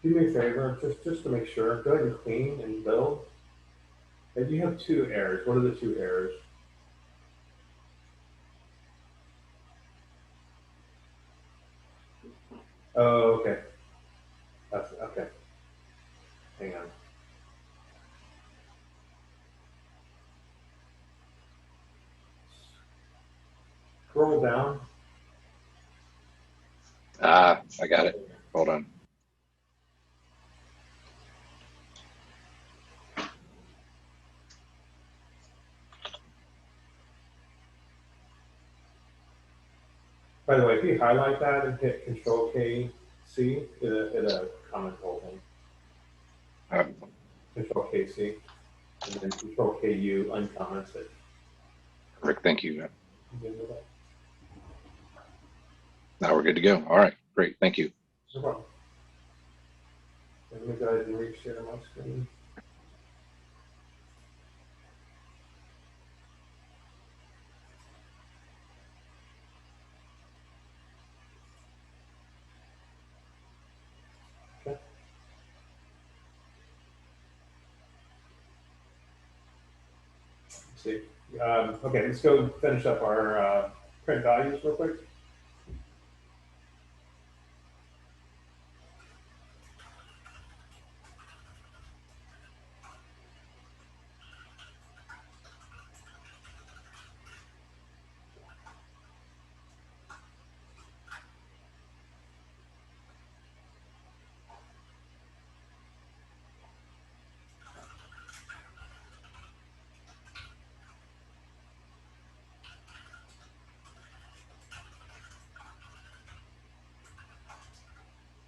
Do me a favor, just to make sure, go ahead and clean and build. And you have two errors. What are the two errors? Oh, okay. That's okay. Hang on. Scroll down. Ah, I got it. Hold on. By the way, if you highlight that and hit Control K C, it'll comment the whole thing. Um, Control K C, and then Control K U uncomments it. Rick, thank you. You good with that? Now we're good to go. All right, great. Thank you. No problem. Let me go ahead and reshare my screen. Okay. Let's see. Okay, let's go finish up our print values real quick.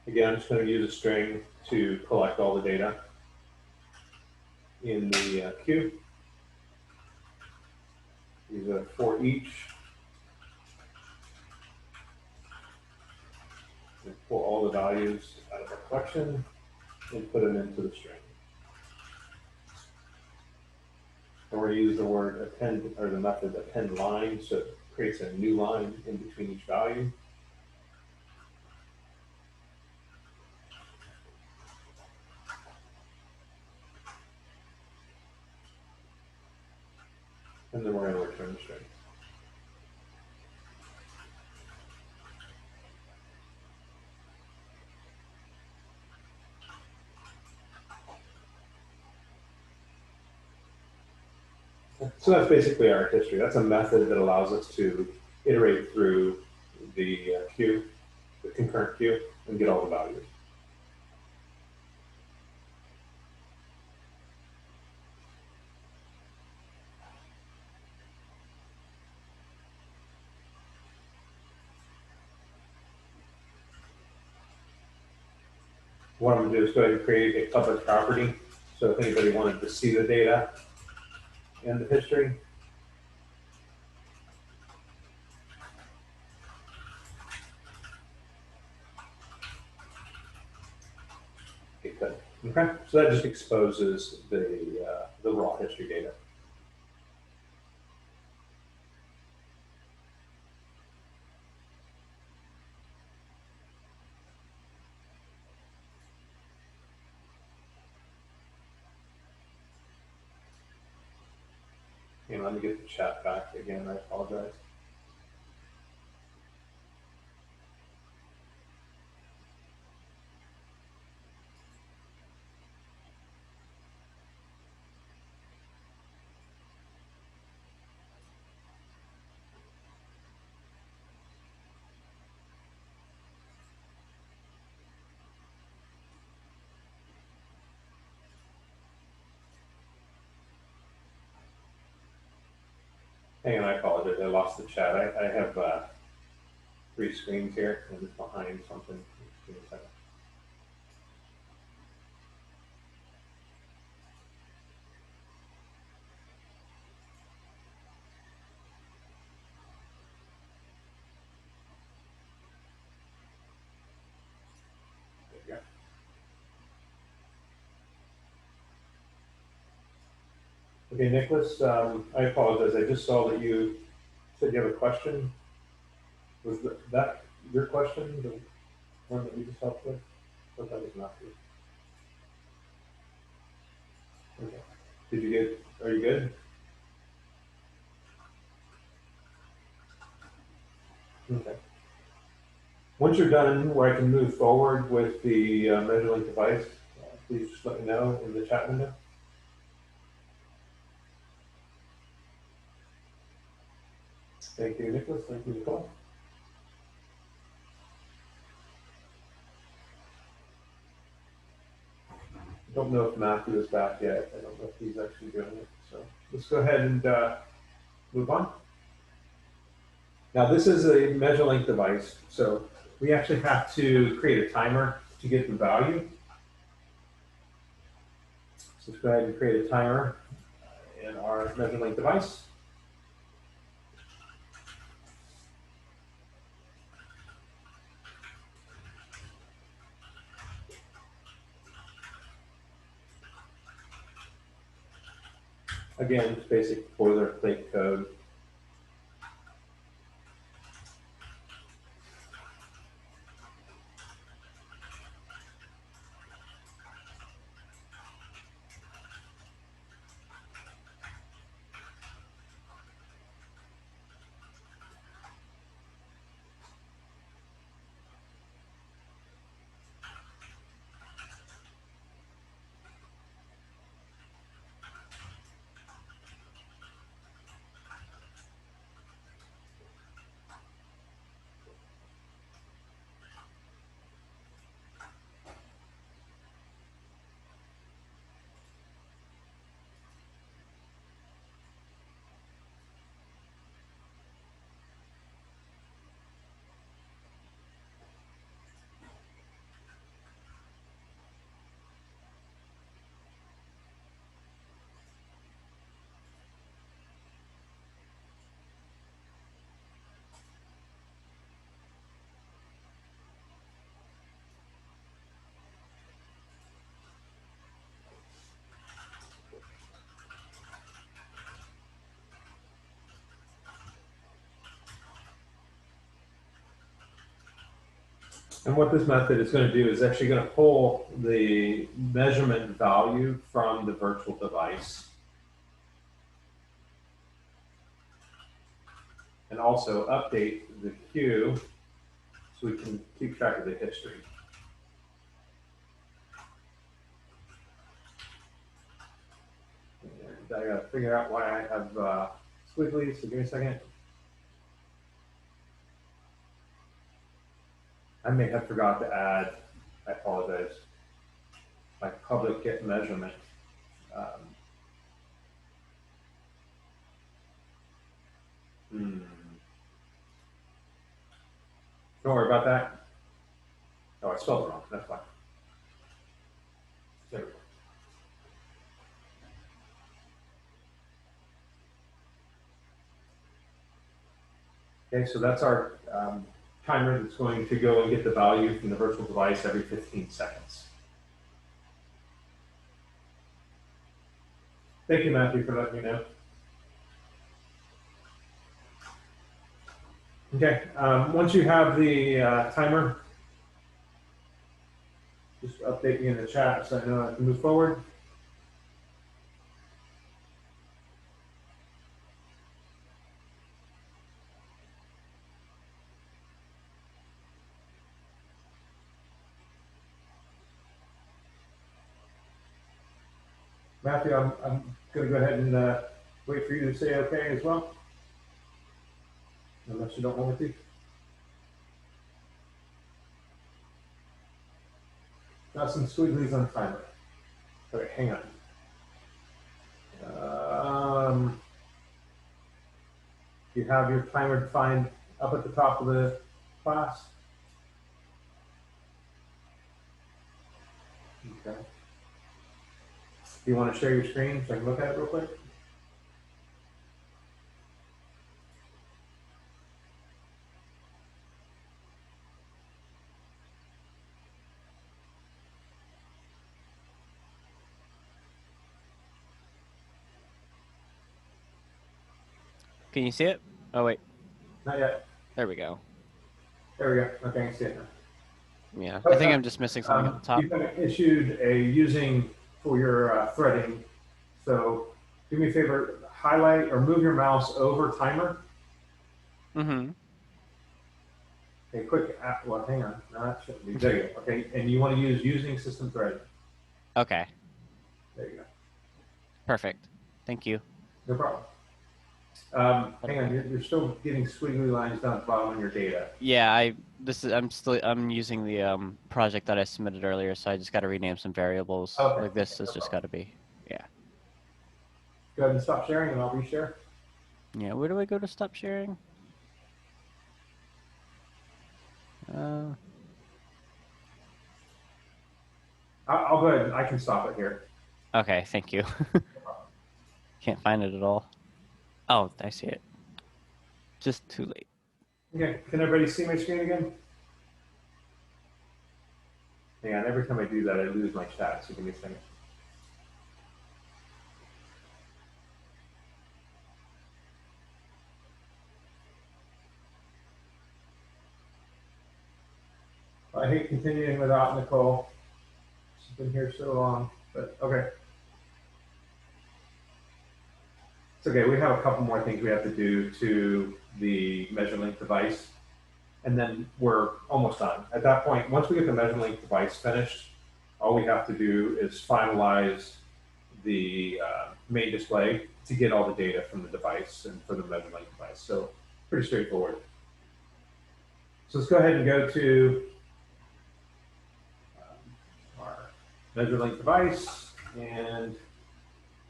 Again, I'm just going to use a string to collect all the data in the queue. Use a for each. And pull all the values out of our collection and put them into the string. And we're going to use the word append, or the method append line, so it creates a new line in between each value. And then we're going to return the string. So that's basically our history. That's a method that allows us to iterate through the queue, the concurrent queue, and get all the values. What I'm going to do is go ahead and create a public property. So if anybody wanted to see the data and the history, they could. Okay, so that just exposes the raw history data. And let me get the chat back again. I apologize. Hang on, I apologize. I lost the chat. I have 3 screens here. I'm just behind something. Just give me a second. There you go. Okay, Nicholas, I apologize. I just saw that you said you have a question. Was that your question, the one that we just helped with? Or that was not you? Okay. Are you good? Okay. Once you're done, where I can move forward with the measurement device, please just let me know in the chat window. Thank you, Nicholas. Thank you, Nicole. I don't know if Matthew is back yet. I don't know if he's actually doing it. So let's go ahead and move on. Now this is a measure length device. So we actually have to create a timer to get the value. So let's go ahead and create a timer in our measure length device. Again, just basic boilerplate code. And what this method is going to do is actually going to pull the measurement value from the virtual device and also update the queue so we can keep track of the history. And I got to figure out why I have squiggly, so give me a second. I may have forgot to add, I apologize, my public get measurement. Don't worry about that. Oh, I spelled it wrong. That's fine. There we go. Okay, so that's our timer that's going to go and get the value from the virtual device every 15 seconds. Thank you, Matthew, for letting me know. Okay, once you have the timer, just update me in the chat so I know I can move forward. Matthew, I'm going to go ahead and wait for you to say okay as well, unless you don't want me to. Got some squigglies on timer. Okay, hang on. You have your timer defined up at the top of the class. Okay. Do you want to share your screen so I can look at it real quick? Can you see it? Oh wait, Not yet. there we go. There we go. Okay, I see it now. Yeah, I think I'm just missing something at the top. You've been issued a using for your threading. So do me a favor, highlight or move your mouse over timer. Mm-hmm. Okay, quick, well, hang on. No, that shouldn't be. There you go. Okay, and you want to use using system threading. Okay, There you go. perfect. Thank you. No problem. Hang on, you're still getting squiggly lines down at the bottom of your data. Yeah, I'm using the project that I submitted earlier, so I just got to rename some variables. Okay. Like this has just got to be. Yeah. Go ahead and stop sharing, and I'll reshare. Yeah. Where do I go to stop sharing? I'll go ahead. I can stop it here. Okay. Thank you. Can't find it at all. Oh, I see it. Just too late. Okay, can everybody see my screen again? Hang on, every time I do that, I lose my chat, so give me a second. I hate continuing without Nicole. She's been here so long, but okay. It's okay, we have a couple more things we have to do to the MeasureLink device, and then we're almost done. At that point, once we get the MeasureLink device finished, all we have to do is finalize the main display to get all the data from the device and for the MeasureLink device. So pretty straightforward. So let's go ahead and go to our MeasureLink device, and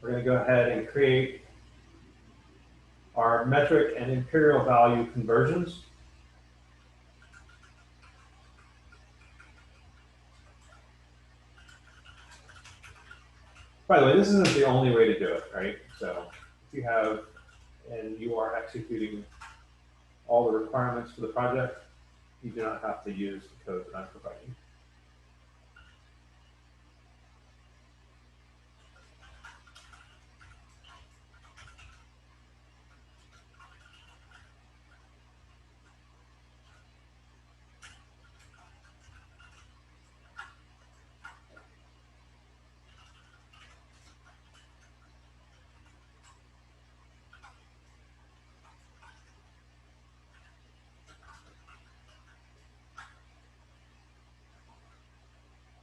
we're going to go ahead and create our metric and imperial value conversions. By the way, this isn't the only way to do it, right? So if you have, and you are executing all the requirements for the project, you do not have to use the code that I'm providing.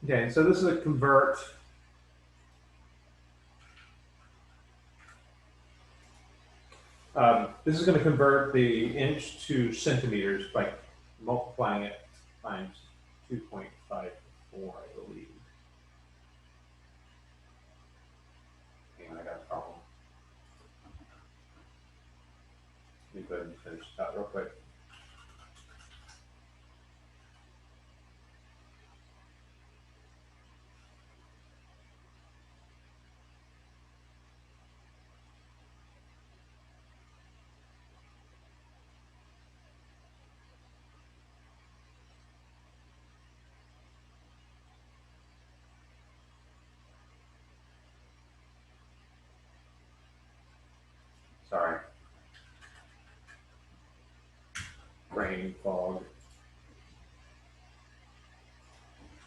Okay, so this is a convert. This is going to convert the inch to centimeters by multiplying it times 2.54, I believe. Hang on, I got a problem. Let me go ahead and finish that real quick. Sorry. Brain fog.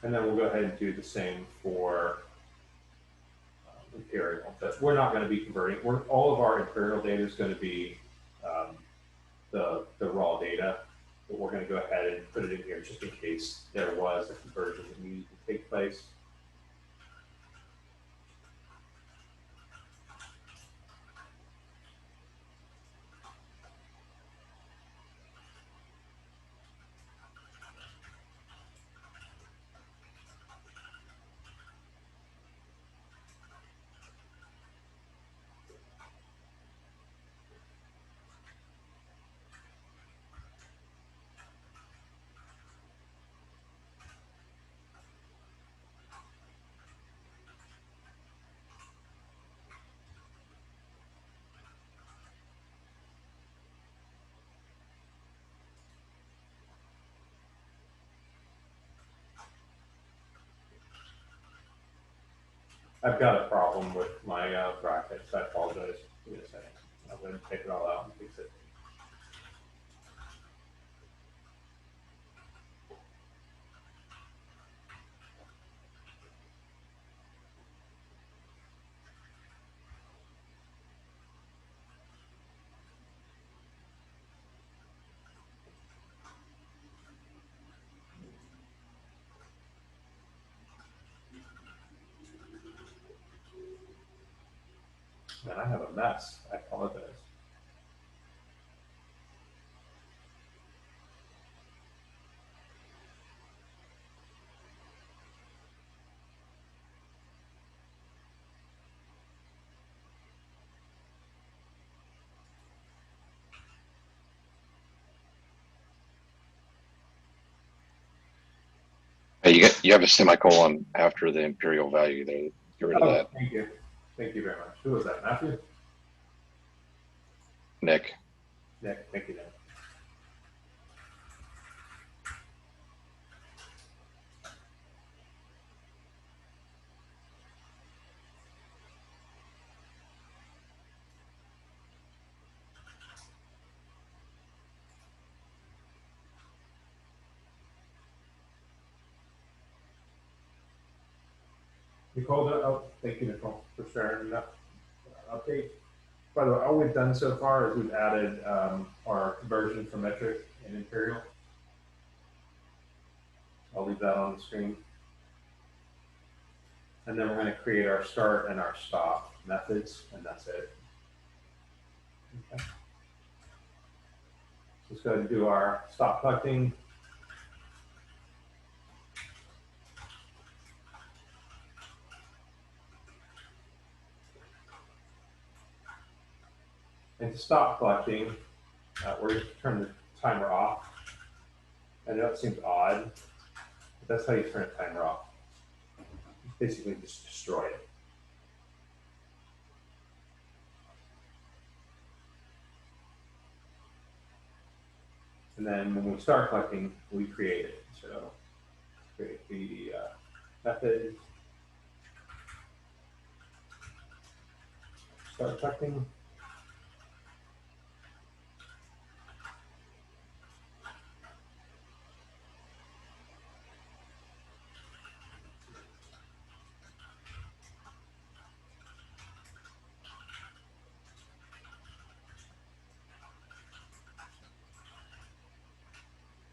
And then we'll go ahead and do the same for Imperial. But we're not going to be converting. All of our Imperial data is going to be the raw data. But we're going to go ahead and put it in here just in case there was a conversion that needed to take place. I've got a problem with my brackets. I apologize. Give me a second. I'm going to take it all out and fix it. Man, I have a mess. I apologize. Hey, you have a semicolon after the imperial value there. Get rid of that, Thank you. Thank you very much. Who was that? Matthew? Nick. Nick. Thank you, Nick. Nicole, thank you, Nicole, for sharing that update. By the way, all we've done so far is we've added our conversion from metric and imperial. I'll leave that on the screen. And then we're going to create our start and our stop methods, and that's it. Okay. Let's go ahead and do our stop collecting. And to stop collecting, we're going to turn the timer off. I know it seems odd, but that's how you turn a timer off. Basically, just destroy it. And then when we start collecting, we create it. So create the method, start collecting.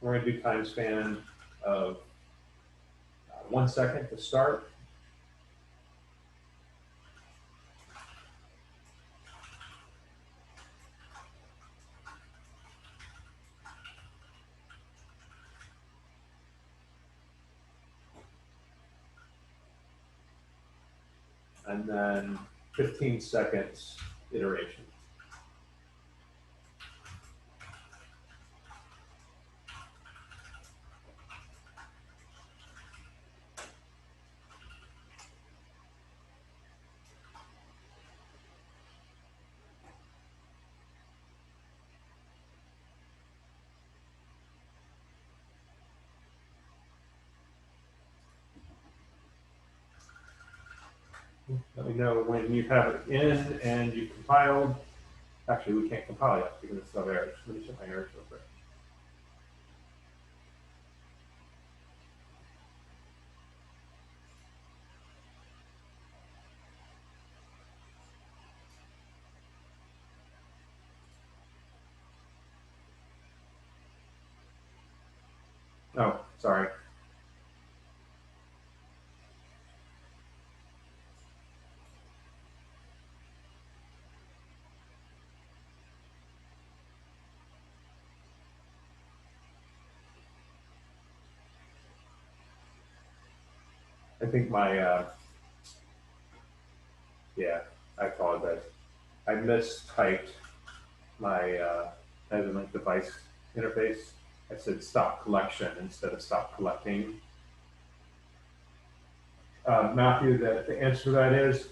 We're going to do time span of 1 second to start. And then 15 seconds iteration. Let me know when you have it in and you compiled. Actually, we can't compile yet because it's still errors. Let me check my errors real quick. Oh, sorry. I think my, yeah, I apologize. I mistyped my measurement device interface. I said stop collection instead of stop collecting. Matthew, the answer to that is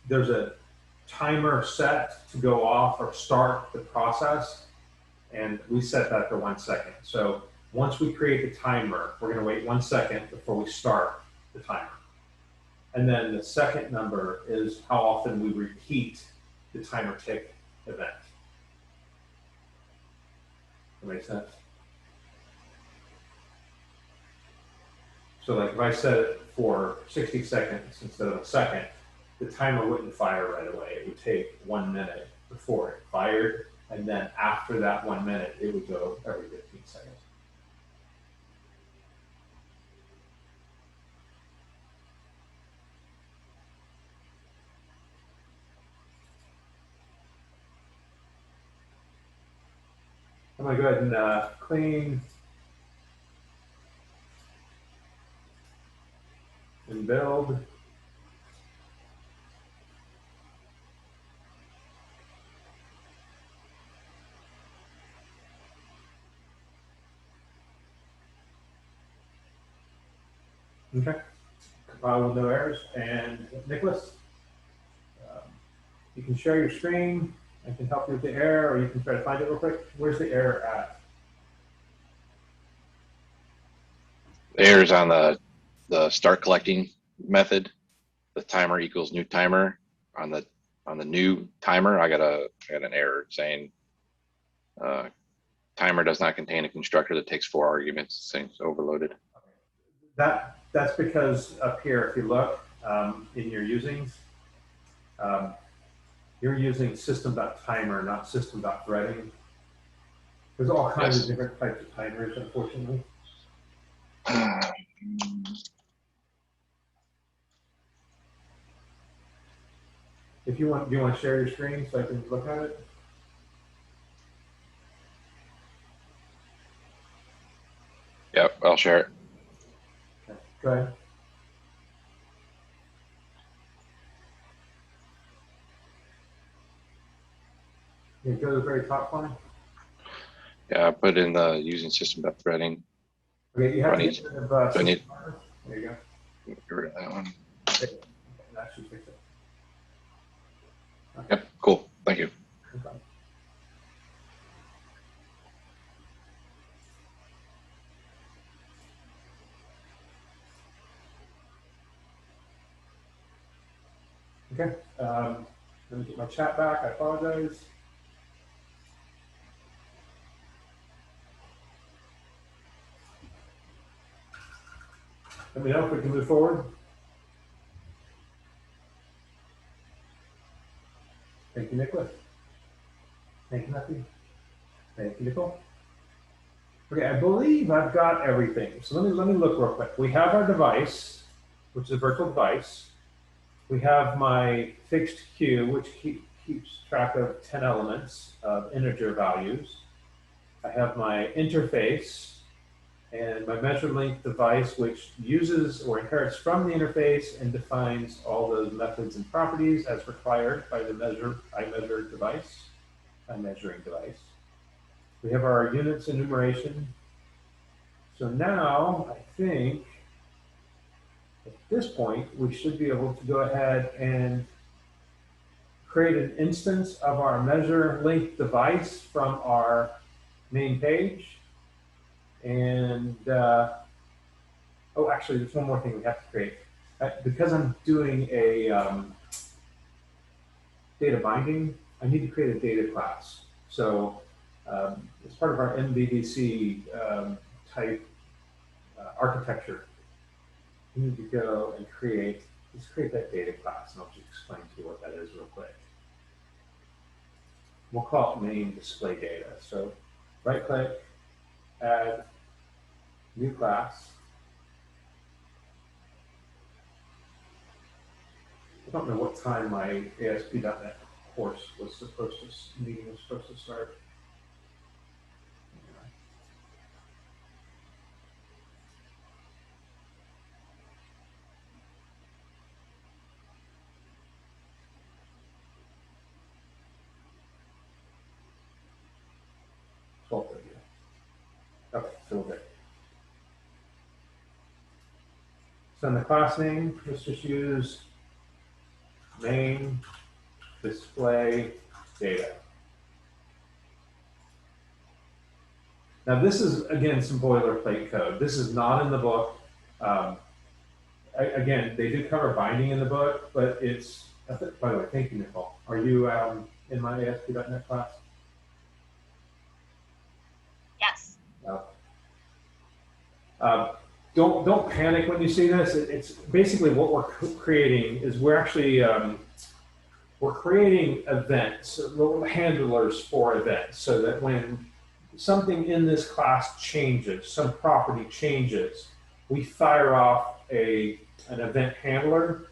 there's a timer set to go off or start the process, and we set that to 1 second. So once we create the timer, we're going to wait 1 second before we start the timer. And then the second number is how often we repeat the timer tick event. That makes sense? So like if I set it for 60 seconds instead of a second, the timer wouldn't fire right away. It would take 1 minute before it fired. And then after that 1 minute, it would go every 15 seconds. I'm going to go ahead and clean and build. Okay. Compile with no errors. And Nicholas, you can share your screen. I can help you with the error, or you can try to find it real quick. Where's the error at? The errors on the start collecting method. The timer equals new timer. On the new timer, I got an error saying timer does not contain a constructor that takes 4 arguments. Things overloaded. That's because up here, if you look in your usings, you're using system.timer, not system.threading. There's all kinds of different types of timers, unfortunately. If you want, do you want to share your screen so I can look at it? Yep, I'll share it. Okay, go ahead. You go to the very top line. Yeah, I put in the using system.threading. Okay, you have to Funny. get rid of I need- there you go. Get rid of that one. Okay, that should fix it. Okay. Yep, cool. Thank you. Okay. Okay, let me get my chat back. I apologize. Let me know if we can move forward. Thank you, Nicholas. Thank you, Matthew. Thank you, Nicole. Okay, I believe I've got everything. So let me look real quick. We have our device, which is a virtual device. We have my fixed queue, which keeps track of 10 elements of integer values. I have my interface and my measure length device, which uses or inherits from the interface and defines all those methods and properties as required by the measuring device. We have our units enumeration. So now I think at this point, we should be able to go ahead and create an instance of our measure length device from our main page. And, oh, actually, there's one more thing we have to create. Because I'm doing a data binding, I need to create a data class. So as part of our MVVC type architecture, we need to go and let's create that data class, and I'll just explain to you what that is real quick. We'll call it main display data. So right click, add new class. I don't know what time my ASP.NET course was supposed to, meeting was supposed to start. 12:30. Okay, so we're good. So in the class name, let's just use main display data. Now this is, again, some boilerplate code. This is not in the book. Again, they do cover binding in the book, but it's, by the way, thank you, Nicole. Are you in my ASP.NET class? Yes. Don't panic when you see this. It's basically what we're creating is we're actually we're creating events, handlers for events, so that when something in this class changes, some property changes, we fire off an event handler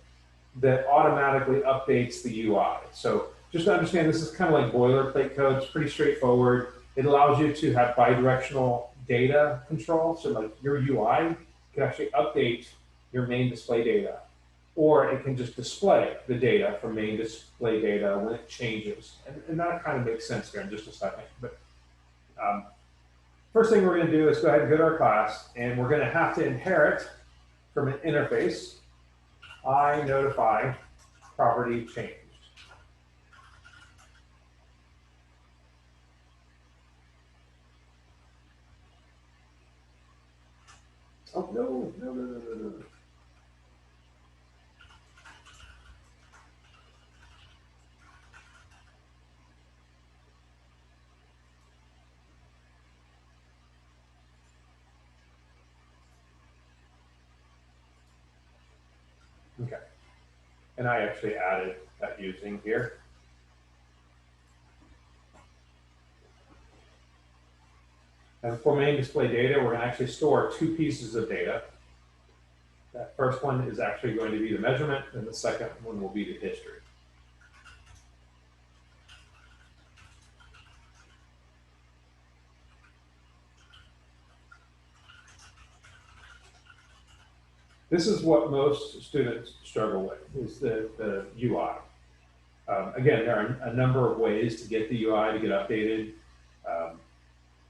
that automatically updates the UI. So just to understand, this is kind of like boilerplate code. It's pretty straightforward. It allows you to have bidirectional data control. So like your UI can actually update your main display data, or it can just display the data from main display data when it changes. And that kind of makes sense here in just a second. But first thing we're going to do is go ahead and go to our class, and we're going to have to inherit from an interface, I notify property changed. Oh, no. Okay. And I actually added that using here. And for main display data, we're going to actually store two pieces of data. That first one is actually going to be the measurement, and the second one will be the history. This is what most students struggle with, is the UI. Again, there are a number of ways to get the UI to get updated.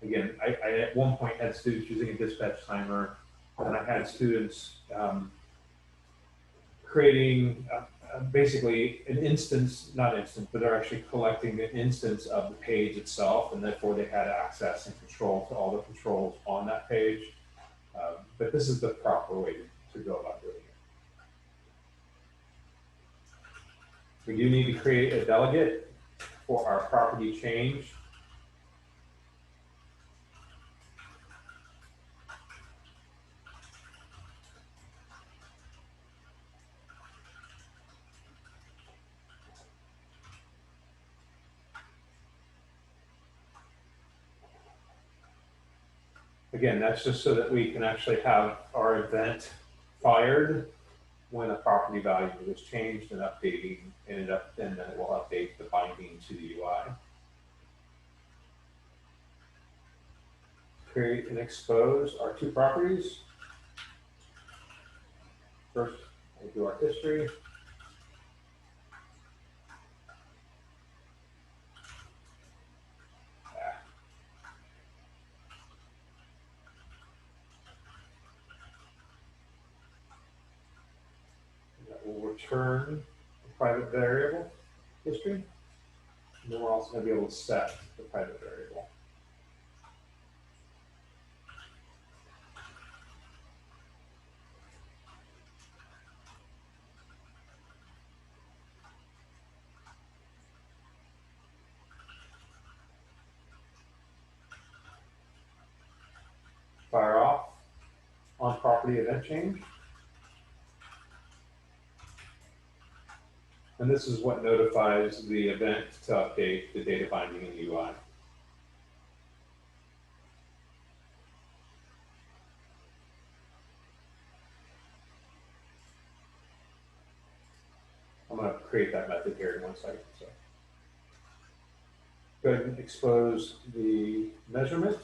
Again, I at one point had students using a dispatch timer, and I had students creating basically an instance, not instance, but they're actually collecting an instance of the page itself, and therefore they had access and control to all the controls on that page. But this is the proper way to go about doing it. We do need to create a delegate for our property change. Again, that's just so that we can actually have our event fired when a property value is changed and updating, and then it will update the binding to the UI. Create and expose our two properties. First, we'll do our history. That will return the private variable history. And then we're also going to be able to set the private variable. property event change. And this is what notifies the event to update the data binding in the UI. I'm going to create that method here in 1 second. So go ahead and expose the measurement.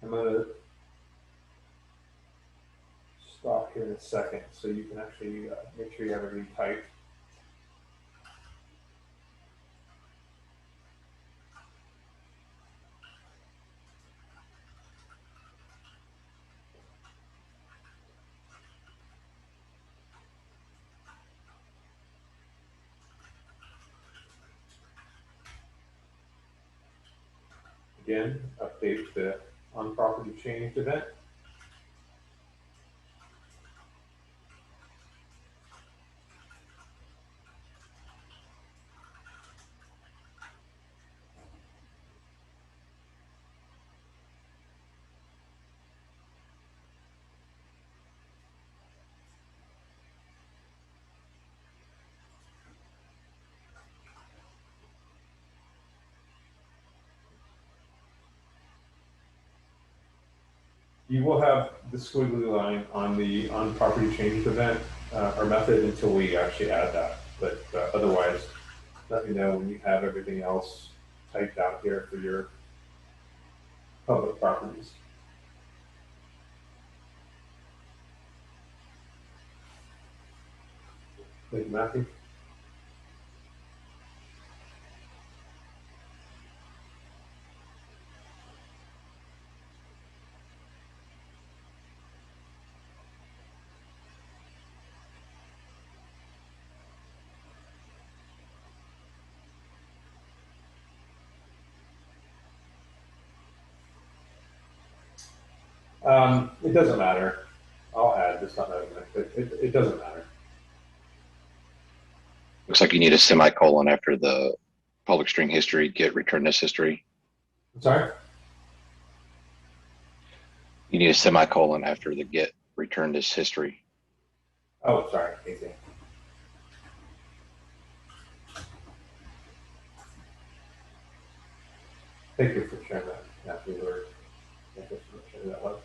I'm going to stop here in a second so you can actually make sure you have everything typed. Again, update the on-property changed event. You will have the squiggly line on the on-property changed event or method until we actually add that. But otherwise, let me know when you have everything else typed out here for your public properties. Thank you, Matthew. It doesn't matter. I'll add this on it doesn't matter. Looks like you need a semicolon after the public string history, get return this history. I'm sorry? You need a semicolon after the get return this history. Oh, sorry. Easy. Thank you for sharing that, Matthew. Thank you for sharing that was.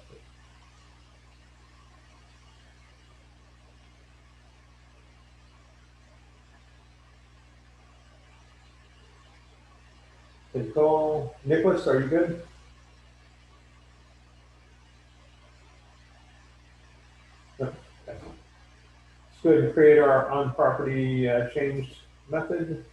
Nicole, Nicholas, are you good? No. Okay. Let's go ahead and create our on-property changed method.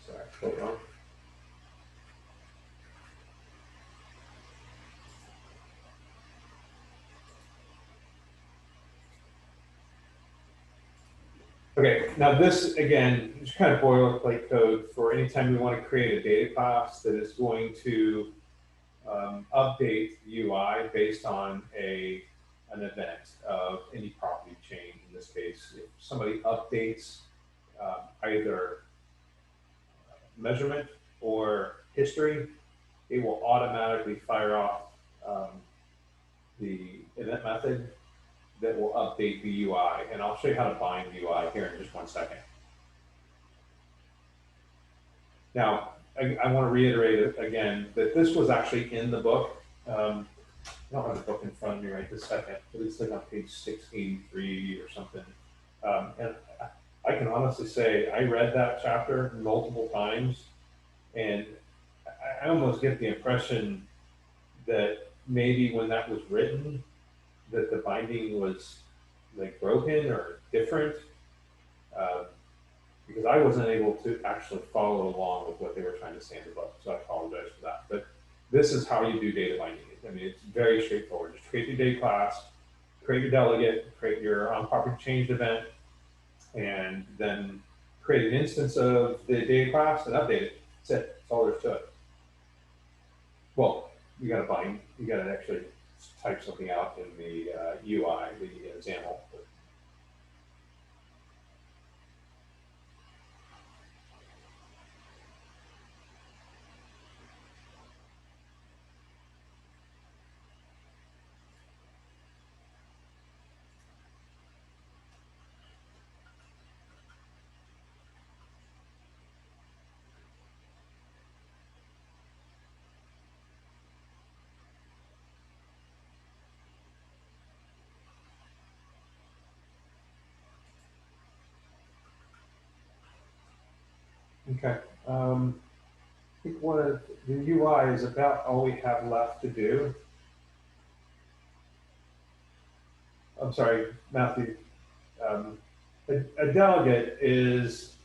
Sorry, hold on. Okay, now this, again, is kind of boilerplate code for anytime we want to create a data class that is going to update UI based on an event of any property change. In this case, if somebody updates either measurement or history, it will automatically fire off the event method that will update the UI, and I'll show you how to bind the UI here in just 1 second. Now, I want to reiterate again that this was actually in the book. I don't have the book in front of me right this second, but it's like on page 683 or something. And I can honestly say I read that chapter multiple times, and I almost get the impression that maybe when that was written, that the binding was like broken or different, because I wasn't able to actually follow along with what they were trying to say in the book. So I apologize for that. But this is how you do data binding. I mean, it's very straightforward. Just create your data class, create your delegate, create your on-property changed event, and then create an instance of the data class and update it. That's it. That's all there is to it. Well, you got to bind. You got to actually type something out in the UI, the XAML. Okay. I think one of the UI is about all we have left to do. I'm sorry, Matthew. A delegate is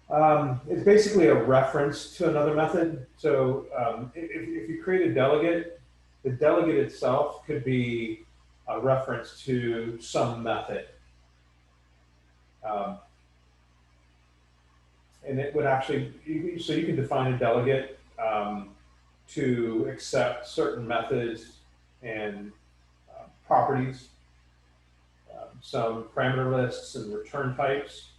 it's basically a reference to another method. So if you create a delegate, the delegate itself could be a reference to some method. And it would actually, so you can define a delegate to accept certain methods and properties, some parameter lists and return types.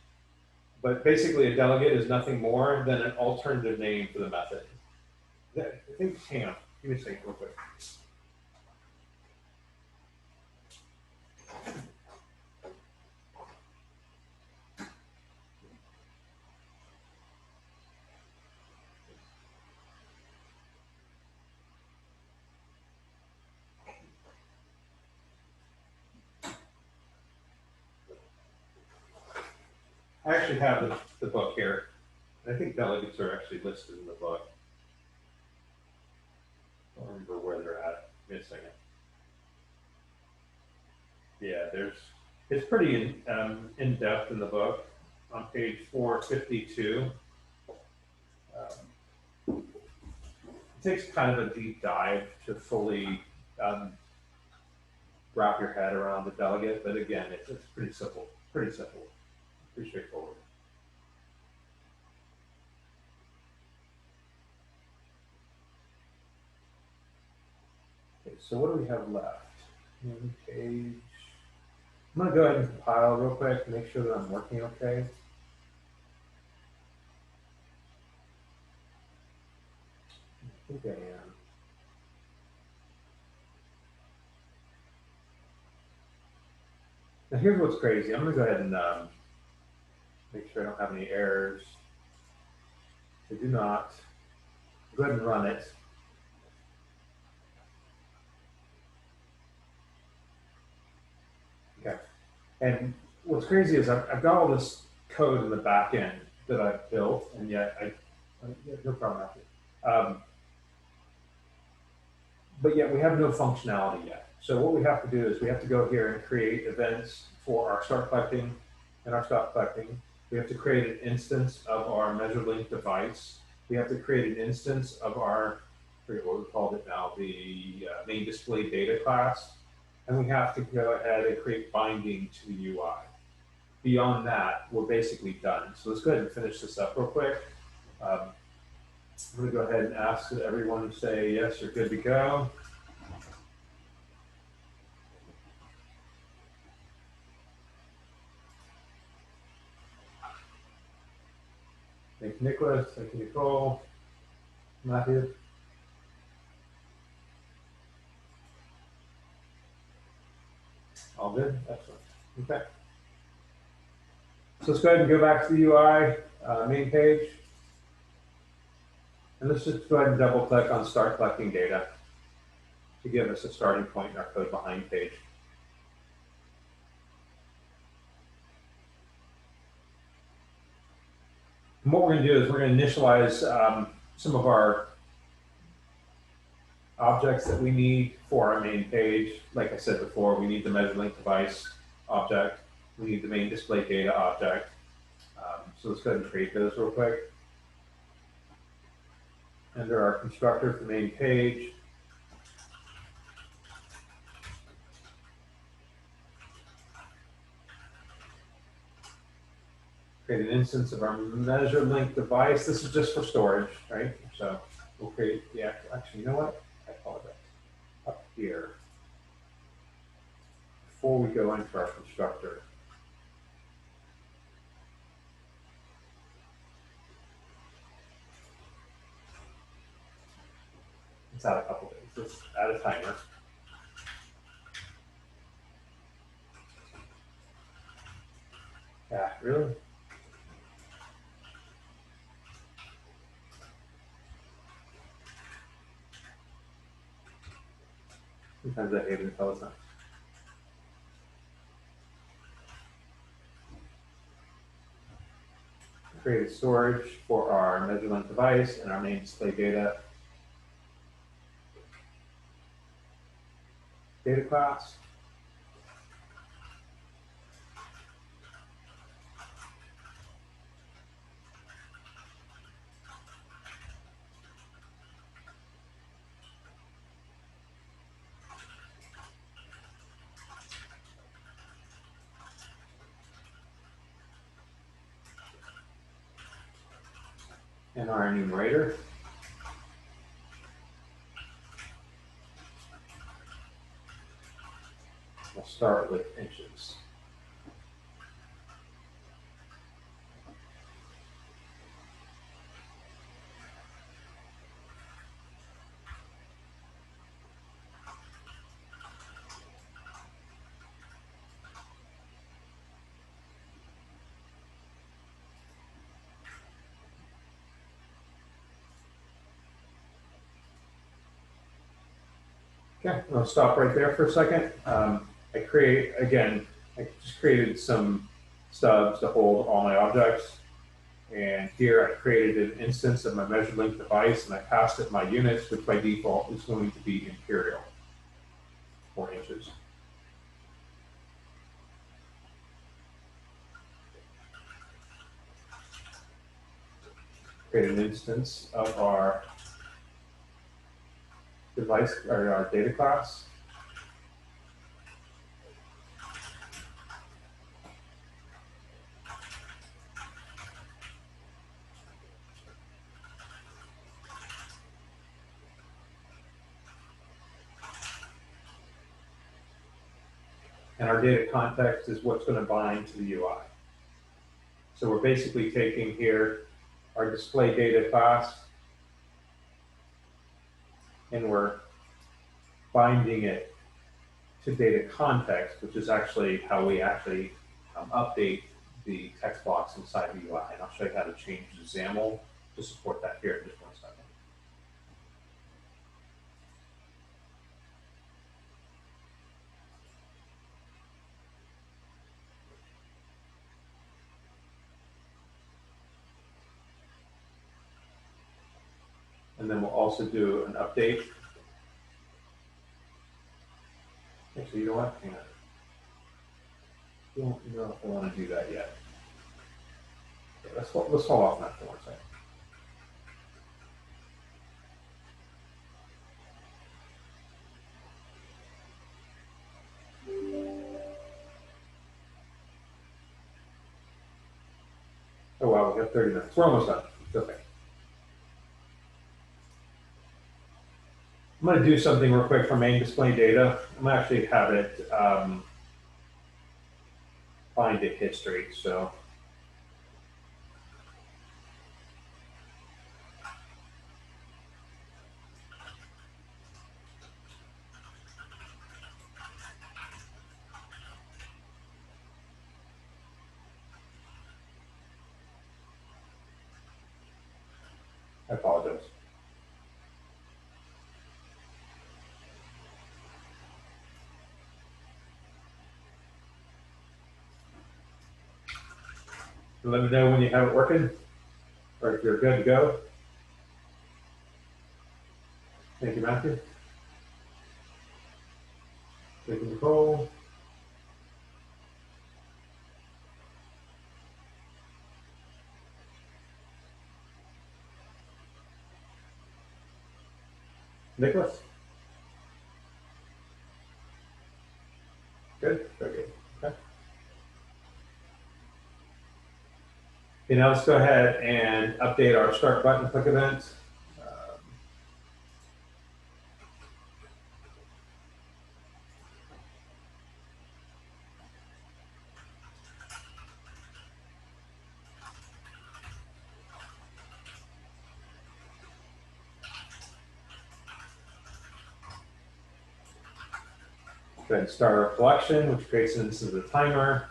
But basically a delegate is nothing more than an alternative name for the method. I think, hang on, give me a second real quick. I actually have the book here. I think delegates are actually listed in the book. I don't remember where they're at. Give me a second. Yeah, it's pretty in depth in the book on page 452. It takes kind of a deep dive to fully wrap your head around the delegate, but again, it's pretty simple, pretty straightforward. Okay, so what do we have left? Page. I'm going to go ahead and compile real quick to make sure that I'm working okay. I think I am. Now here's what's crazy. I'm going to go ahead and make sure I don't have any errors. I do not. Go ahead and run it. Okay. And what's crazy is I've got all this code in the back end that I've built, and yet no problem after. But yet we have no functionality yet. So what we have to do is we have to go here and create events for our start collecting and our stop collecting. We have to create an instance of our measure link device. We have to create an instance of our, I forget what we called it now, the main display data class. And we have to go ahead and create binding to the UI. Beyond that, we're basically done. So let's go ahead and finish this up real quick. I'm going to go ahead and ask that everyone say, yes, you're good to go. Thank you, Nicholas. Thank you, Nicole. Matthew. good, excellent. Okay. So let's go ahead and go back to the UI main page. And let's just go ahead and double click on start collecting data to give us a starting point in our code behind page. And what we're going to do is we're going to initialize some of our objects that we need for our main page. Like I said before, we need the measure link device object. We need the main display data object. So let's go ahead and create those real quick. Under our constructor for the main page, create an instance of our measure link device. This is just for storage, right? So we'll create the actually, you know what? I apologize. Up here, before we go into our constructor, let's add a couple things. Let's add a timer. Yeah, really? Sometimes I hate it all the time. Create storage for our measurement device and our main display data class. And our enumerator. We'll start with inches. Okay, I'll stop right there for a second. I just created some stubs to hold all my objects. And here I created an instance of my measure link device and I passed it my units, which by default is going to be Imperial, 4 inches. Create an instance of our device or our data class. And our data context is what's going to bind to the UI. So we're basically taking here our display data class and we're binding it to data context, which is actually how we actually update the text blocks inside the UI. And I'll show you how to change the XAML to support that here in just 1 second. And then we'll also do an update. Actually, you know what? Hang on. Don't know if I want to do that yet. Okay, let's hold off on that for 1 second. Oh wow, we have 30 minutes. We're almost done. It's okay. I'm going to do something real quick for main display data. I'm going to actually have it find a history. So I apologize. Let me know when you have it working, or if you're good to go. Thank you, Matthew. Thank you, Nicole. Nicholas? Good, very good. Okay. Okay, now let's go ahead and update our start button click event. Go ahead and start our collection, which creates an instance of the timer.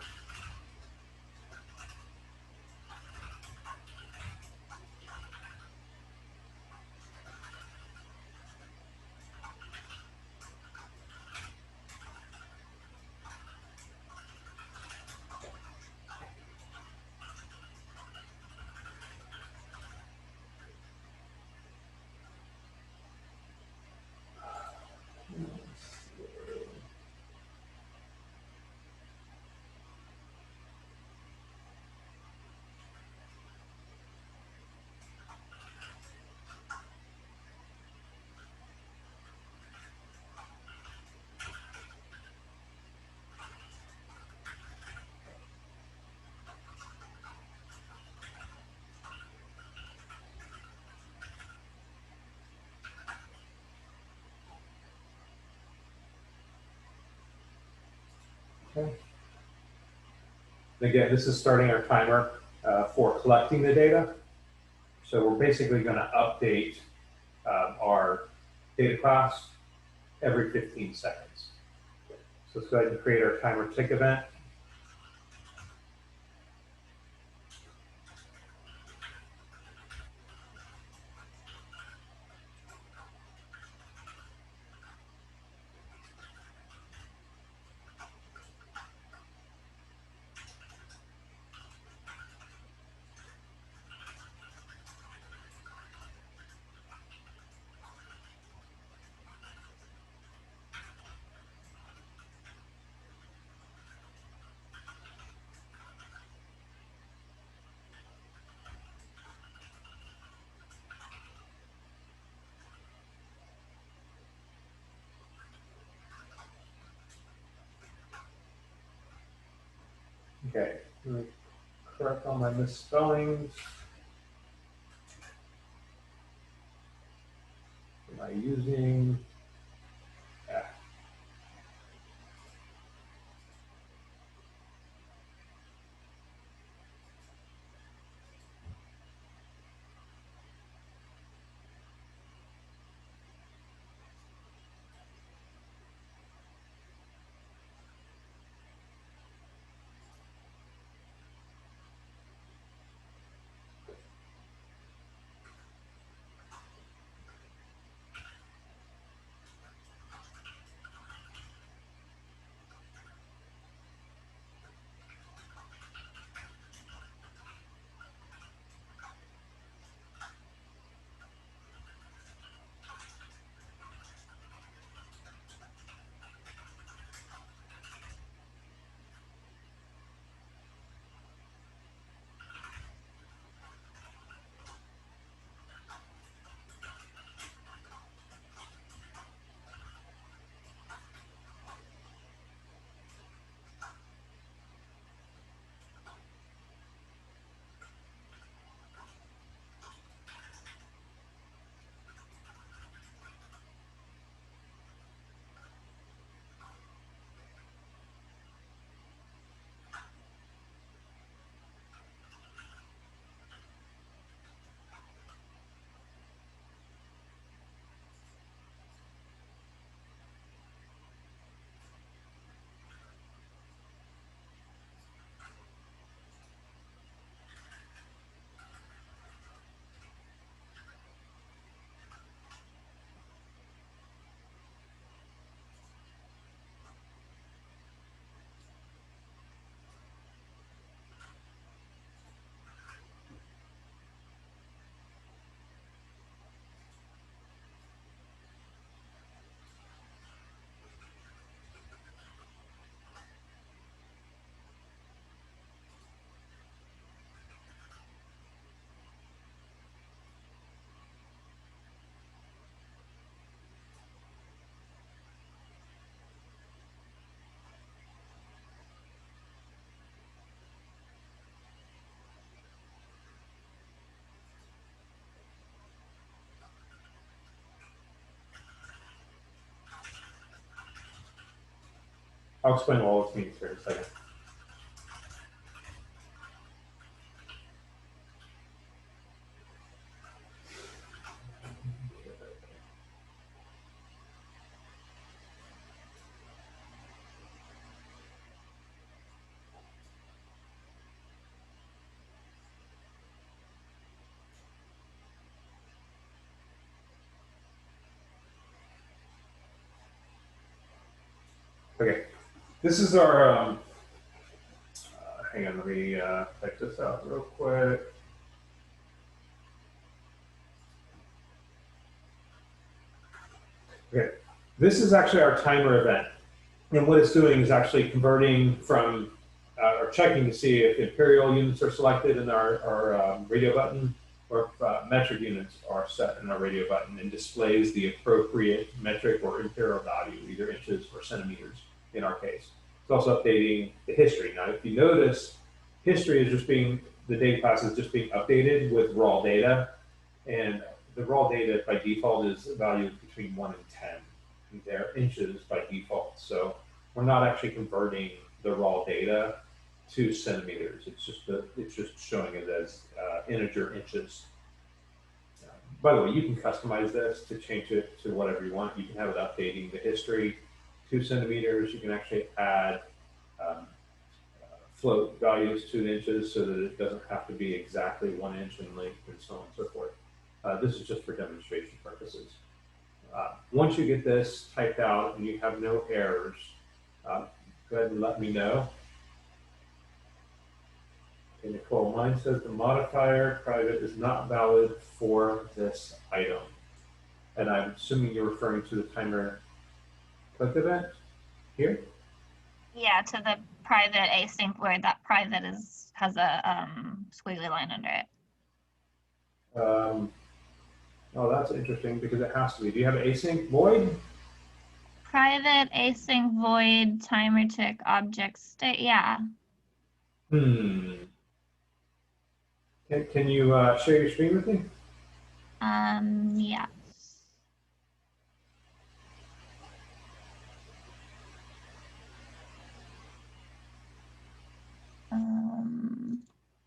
Okay. Again, this is starting our timer for collecting the data. So we're basically going to update our data class every 15 seconds. So let's go ahead and create our timer tick event. Okay, let me correct all my misspellings. Am I using? Yeah. I'll explain all this means here in a second. Okay, this is our, hang on, let me type this out real quick. Okay, this is actually our timer event. And what it's doing is actually converting from, or checking to see if Imperial units are selected in our radio button, or if metric units are set in our radio button, and displays the appropriate metric or Imperial value, either inches or centimeters in our case. It's also updating the history. Now, if you notice, history is just being, the data class is just being updated with raw data. And the raw data by default is valued between 1 and 10. And they're inches by default. So we're not actually converting the raw data to centimeters. It's just showing it as integer inches. By the way, you can customize this to change it to whatever you want. You can have it updating the history to centimeters. You can actually add float values to the inches so that it doesn't have to be exactly 1 inch in length and so on and so forth. This is just for demonstration purposes. Once you get this typed out and you have no errors, go ahead and let me know. Okay, Nicole, mine says the modifier private is not valid for this item. And I'm assuming you're referring to the timer click event here? Yeah, to the private async where that private has a squiggly line under it. Oh, that's interesting because it has to be. Do you have async void? Private async void timer tick object state. Yeah. Can you share your screen with me? Yeah.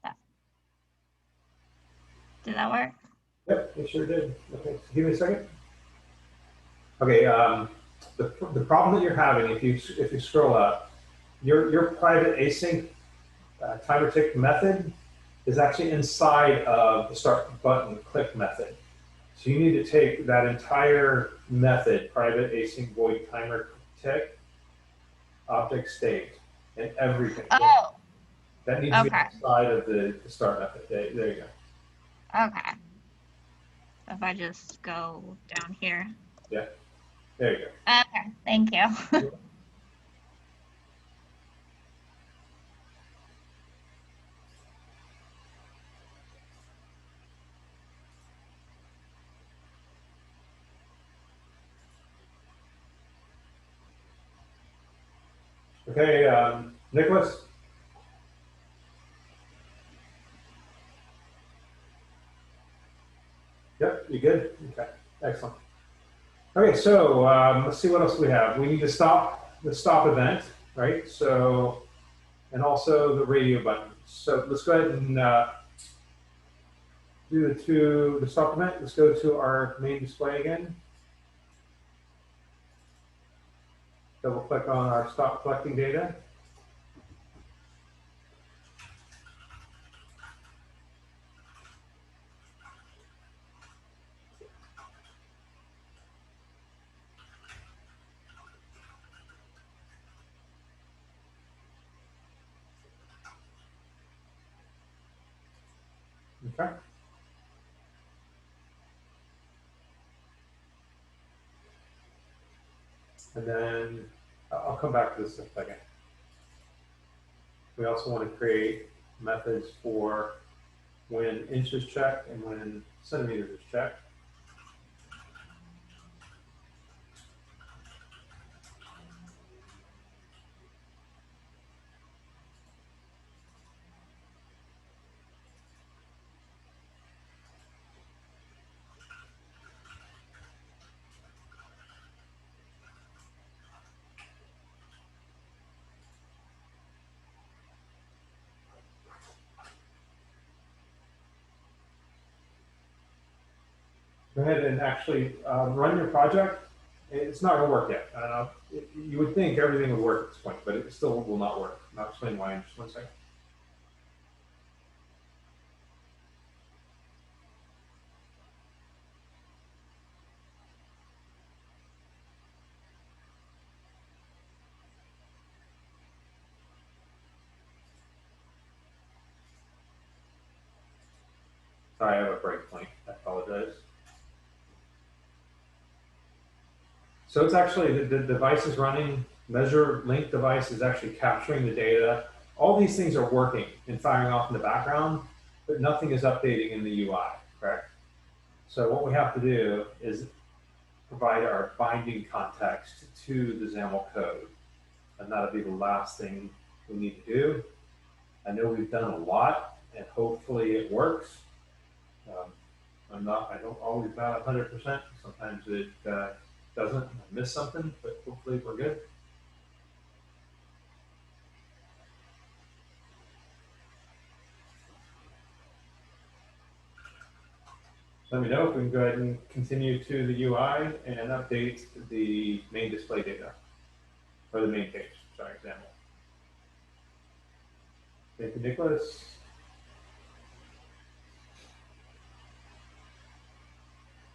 Yeah. Did that work? Yep, it sure did. Okay, so give me a second. Okay, the problem that you're having, if you scroll up, your private async timer tick method is actually inside of the start button click method. So you need to take that entire method, private async void timer tick, object state, and everything. Oh. That needs to be Okay. inside of the start method. There you go. Okay. So if I just go down here. Yeah, there you go. Okay. Thank you. Okay, Nicholas? Yep, you good? Okay, excellent. Okay, so let's see what else we have. We need to stop the stop event, right? So, and also the radio button. So let's go ahead and do the stop event. Let's go to our main display again. Double click on our stop collecting data. Okay. And then I'll come back to this in a second. We also want to create methods for when inch is checked and when centimeters is checked. go ahead and actually run your project. It's not going to work yet. You would think everything would work at this point, but it still will not work. I'll explain why in just 1 second. Sorry, I have a breakpoint. I apologize. So it's actually, the device is running, measure link device is actually capturing the data. All these things are working and firing off in the background, but nothing is updating in the UI, correct? So what we have to do is provide our binding context to the XAML code. And that'll be the last thing we need to do. I know we've done a lot and hopefully it works. I don't always bat 100%. Sometimes it doesn't. I miss something, but hopefully we're good. Let me know if we can go ahead and continue to the UI and update the main display data, or the main page, sorry, example. Thank you, Nicholas.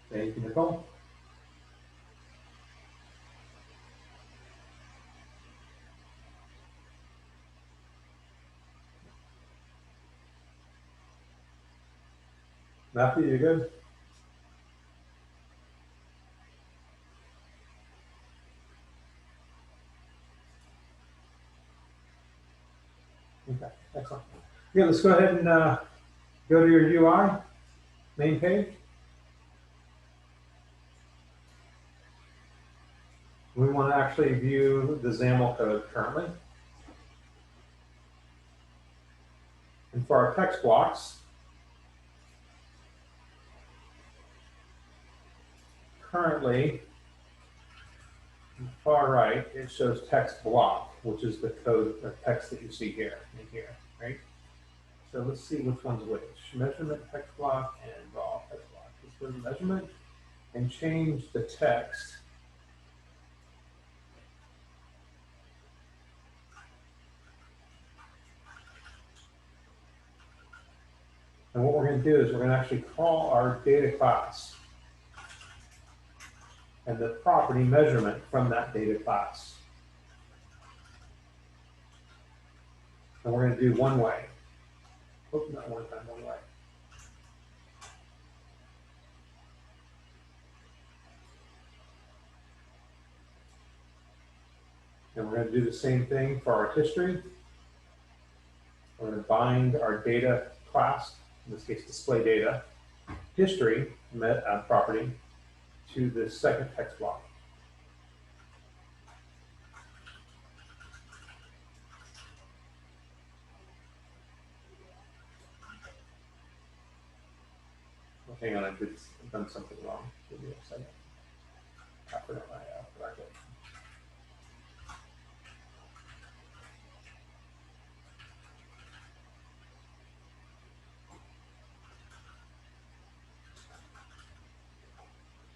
Thank you, Nicole. Matthew, you good? Okay, excellent. Yeah, let's go ahead and go to your UI, main page. We want to actually view the XAML code currently. And for our text blocks, currently, on the far right, it shows text block, which is the code or text that you see here, right? So let's see which one's which. Measurement text block and raw text block. Let's go to measurement and change the text. And what we're going to do is we're going to actually call our data class and the property measurement from that data class. And we're going to do one way. Oops, not one time, one way. And we're going to do the same thing for our history. We're going to bind our data class, in this case display data, history property, to the second text block. Oh, hang on, I've done something wrong. Give me a second. I forgot my bracket.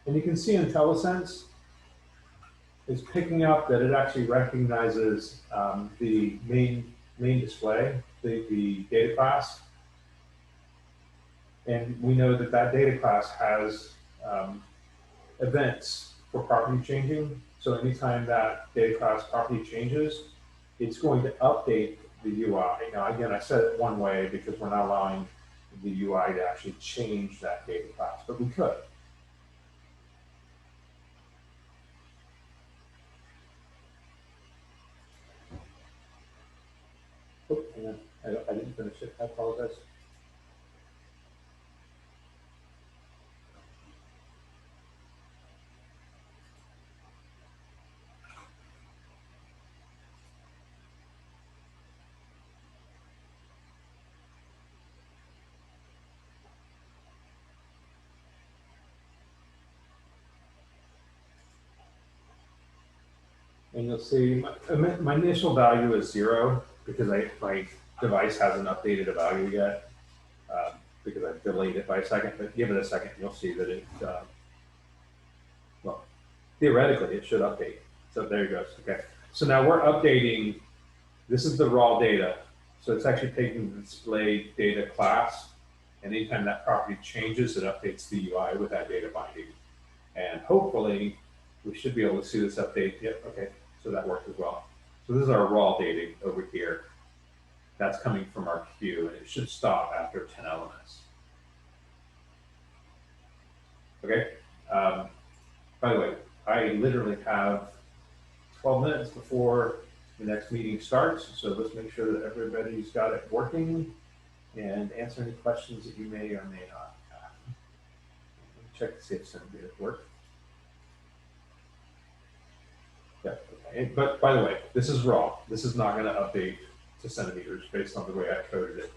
And you can see IntelliSense is picking up that it actually recognizes the main display, the data class. And we know that that data class has events for property changing. So anytime that data class property changes, it's going to update the UI. Now, again, I said it one way because we're not allowing the UI to actually change that data class, but we could. Oh, hang on. I didn't finish it. I apologize. And you'll see my initial value is 0 because my device hasn't updated a value yet. because I've delayed it by a second, but give it a second, you'll see that it, well, theoretically, it should update. So there it goes. Okay. So now we're updating. This is the raw data. So it's actually taking the display data class, and anytime that property changes, it updates the UI with that data binding. And hopefully, we should be able to see this update. Yep. Okay. So that worked as well. So this is our raw data over here. That's coming from our queue, and it should stop after 10 elements. Okay. By the way, I literally have 12 minutes before the next meeting starts, so let's make sure that everybody's got it working and answer any questions that you may or may not have. Check to see if some did work. Yeah, okay. But by the way, this is raw. This is not going to update to centimeters based on the way I coded it.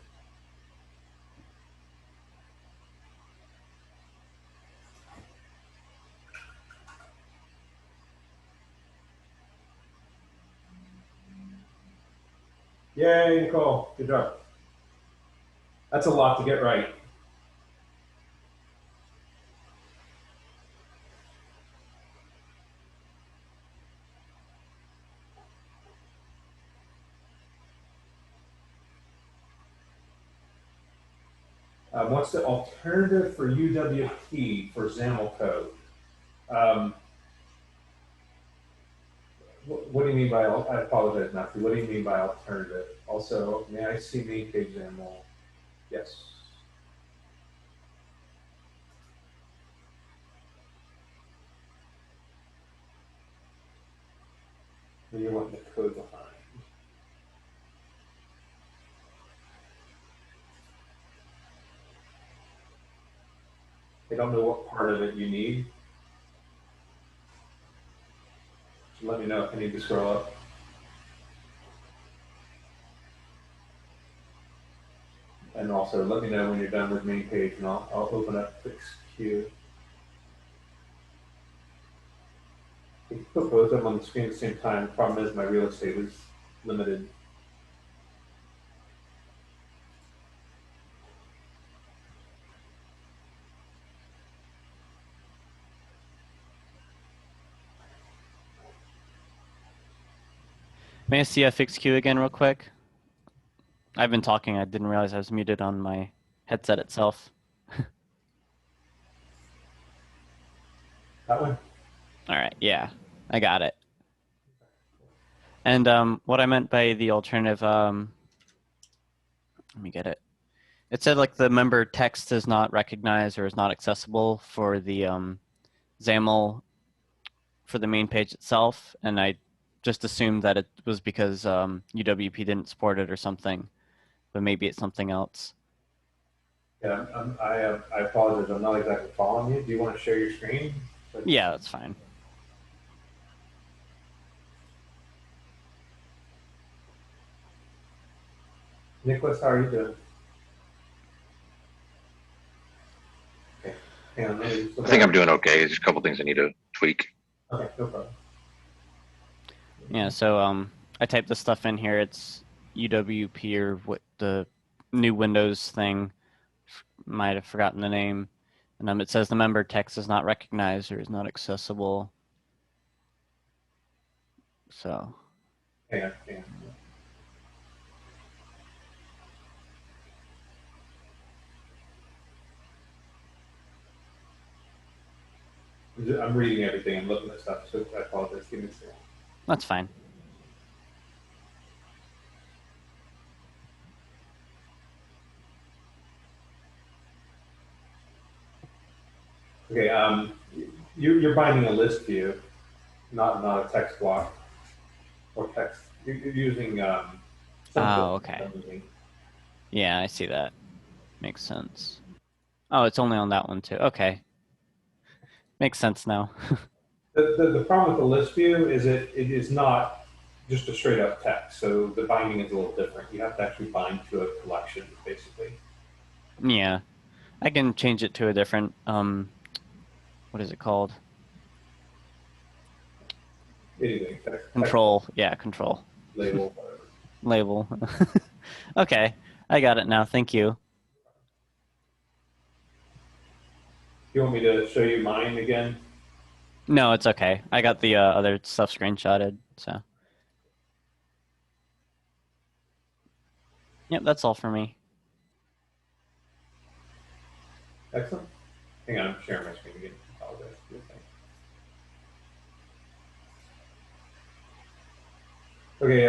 Yay, Nicole, good job. That's a lot to get right. What's the alternative for UWP for XAML code? What do you mean by, I apologize, Matthew, what do you mean by alternative? Also, may I see main page XAML? Yes. And you want the code behind. I don't know what part of it you need. So let me know if I need to scroll up. And also let me know when you're done with main page, and I'll open up FixQ. You can put both of them on the screen at the same time. The problem is my real estate is limited. May I see FXQ again real quick? I've been talking. I didn't realize I was muted on my headset itself. That one? All right. Yeah, I got it. And what I meant by the alternative, let me get it. It said like the member text is not recognized or is not accessible for the XAML for the main page itself, and I just assumed that it was because UWP didn't support it or something, but maybe it's something else. Yeah, I apologize. I'm not exactly following you. Do you want to share your screen? Yeah, that's fine. Nicholas, how are you doing? Okay. Hang on, I think I'm doing okay. There's a couple things I need to tweak. Okay, no problem. Yeah, so I typed this stuff in here. It's UWP or what the new Windows thing. Might have forgotten the name. And it says the member text is not recognized or is not accessible. So. Hang on. I'm reading everything. I'm looking at stuff, so I apologize. Give me a second. That's fine. Okay, you're binding a list view, not a text block or text. You're using. Oh, okay. Yeah, I see that. Makes sense. Oh, it's only on that one too. Okay. Makes sense now. The problem with the list view is it is not just a straight up text. So the binding is a little different. You have to actually bind to a collection, basically. Yeah. I can change it to a different, what is it called? Anything. Text, control. Yeah, control. Label, whatever. Label. Okay. I got it now. Thank you. you want me to show you mine again? No, it's okay. I got the other stuff screenshotted, so. Yep, that's all for me. Excellent. Hang on, I'm sharing my screen again. Apologize. Okay,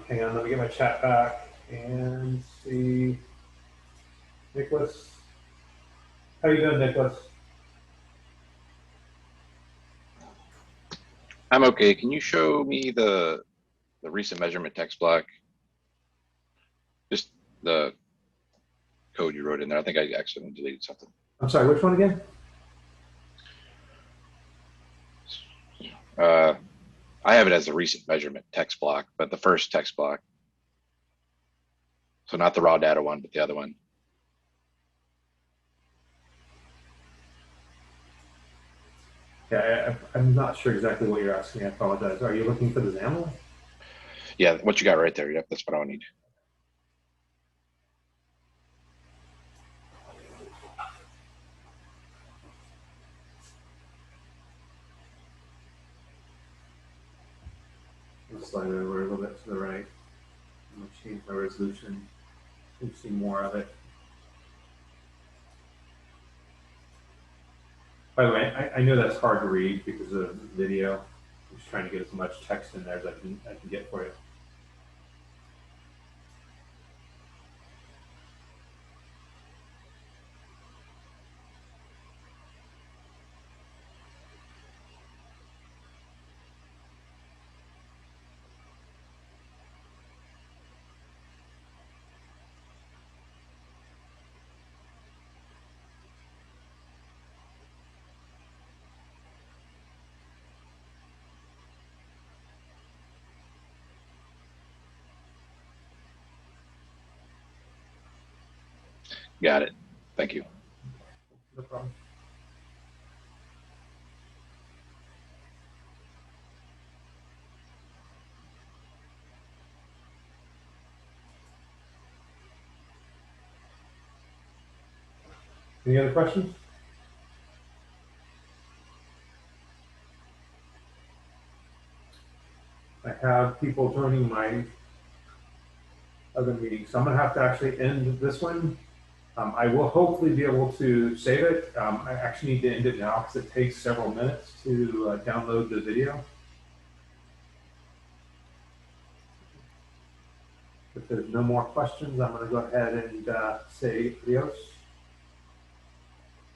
hang on, let me get my chat back and see. Nicholas, how you doing, Nicholas? I'm okay. Can you show me the recent measurement text block? Just the code you wrote in there. I think I accidentally deleted something. I'm sorry, which one again? I have it as a recent measurement text block, but the first text block. So not the raw data one, but the other one. Yeah, I'm not sure exactly what you're asking. I apologize. Are you looking for the XAML? Yeah, what you got right there. Yep, that's what I need. I'll slide it over a little bit to the right. I'm going to change my resolution. You can see more of it. By the way, I know that's hard to read because of the video. I'm just trying to get as much text in there as I can get for you. Got it. Thank you. No problem. Any other questions? I have people joining my other meeting, so I'm going to have to actually end this one. I will hopefully be able to save it. I actually need to end it now because it takes several minutes to download the video. If there's no more questions, I'm going to go ahead and say adios.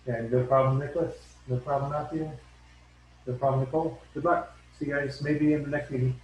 And no problem, Nicholas. No problem, Matthew. No problem, Nicole. Good luck. See you guys maybe in the next meeting.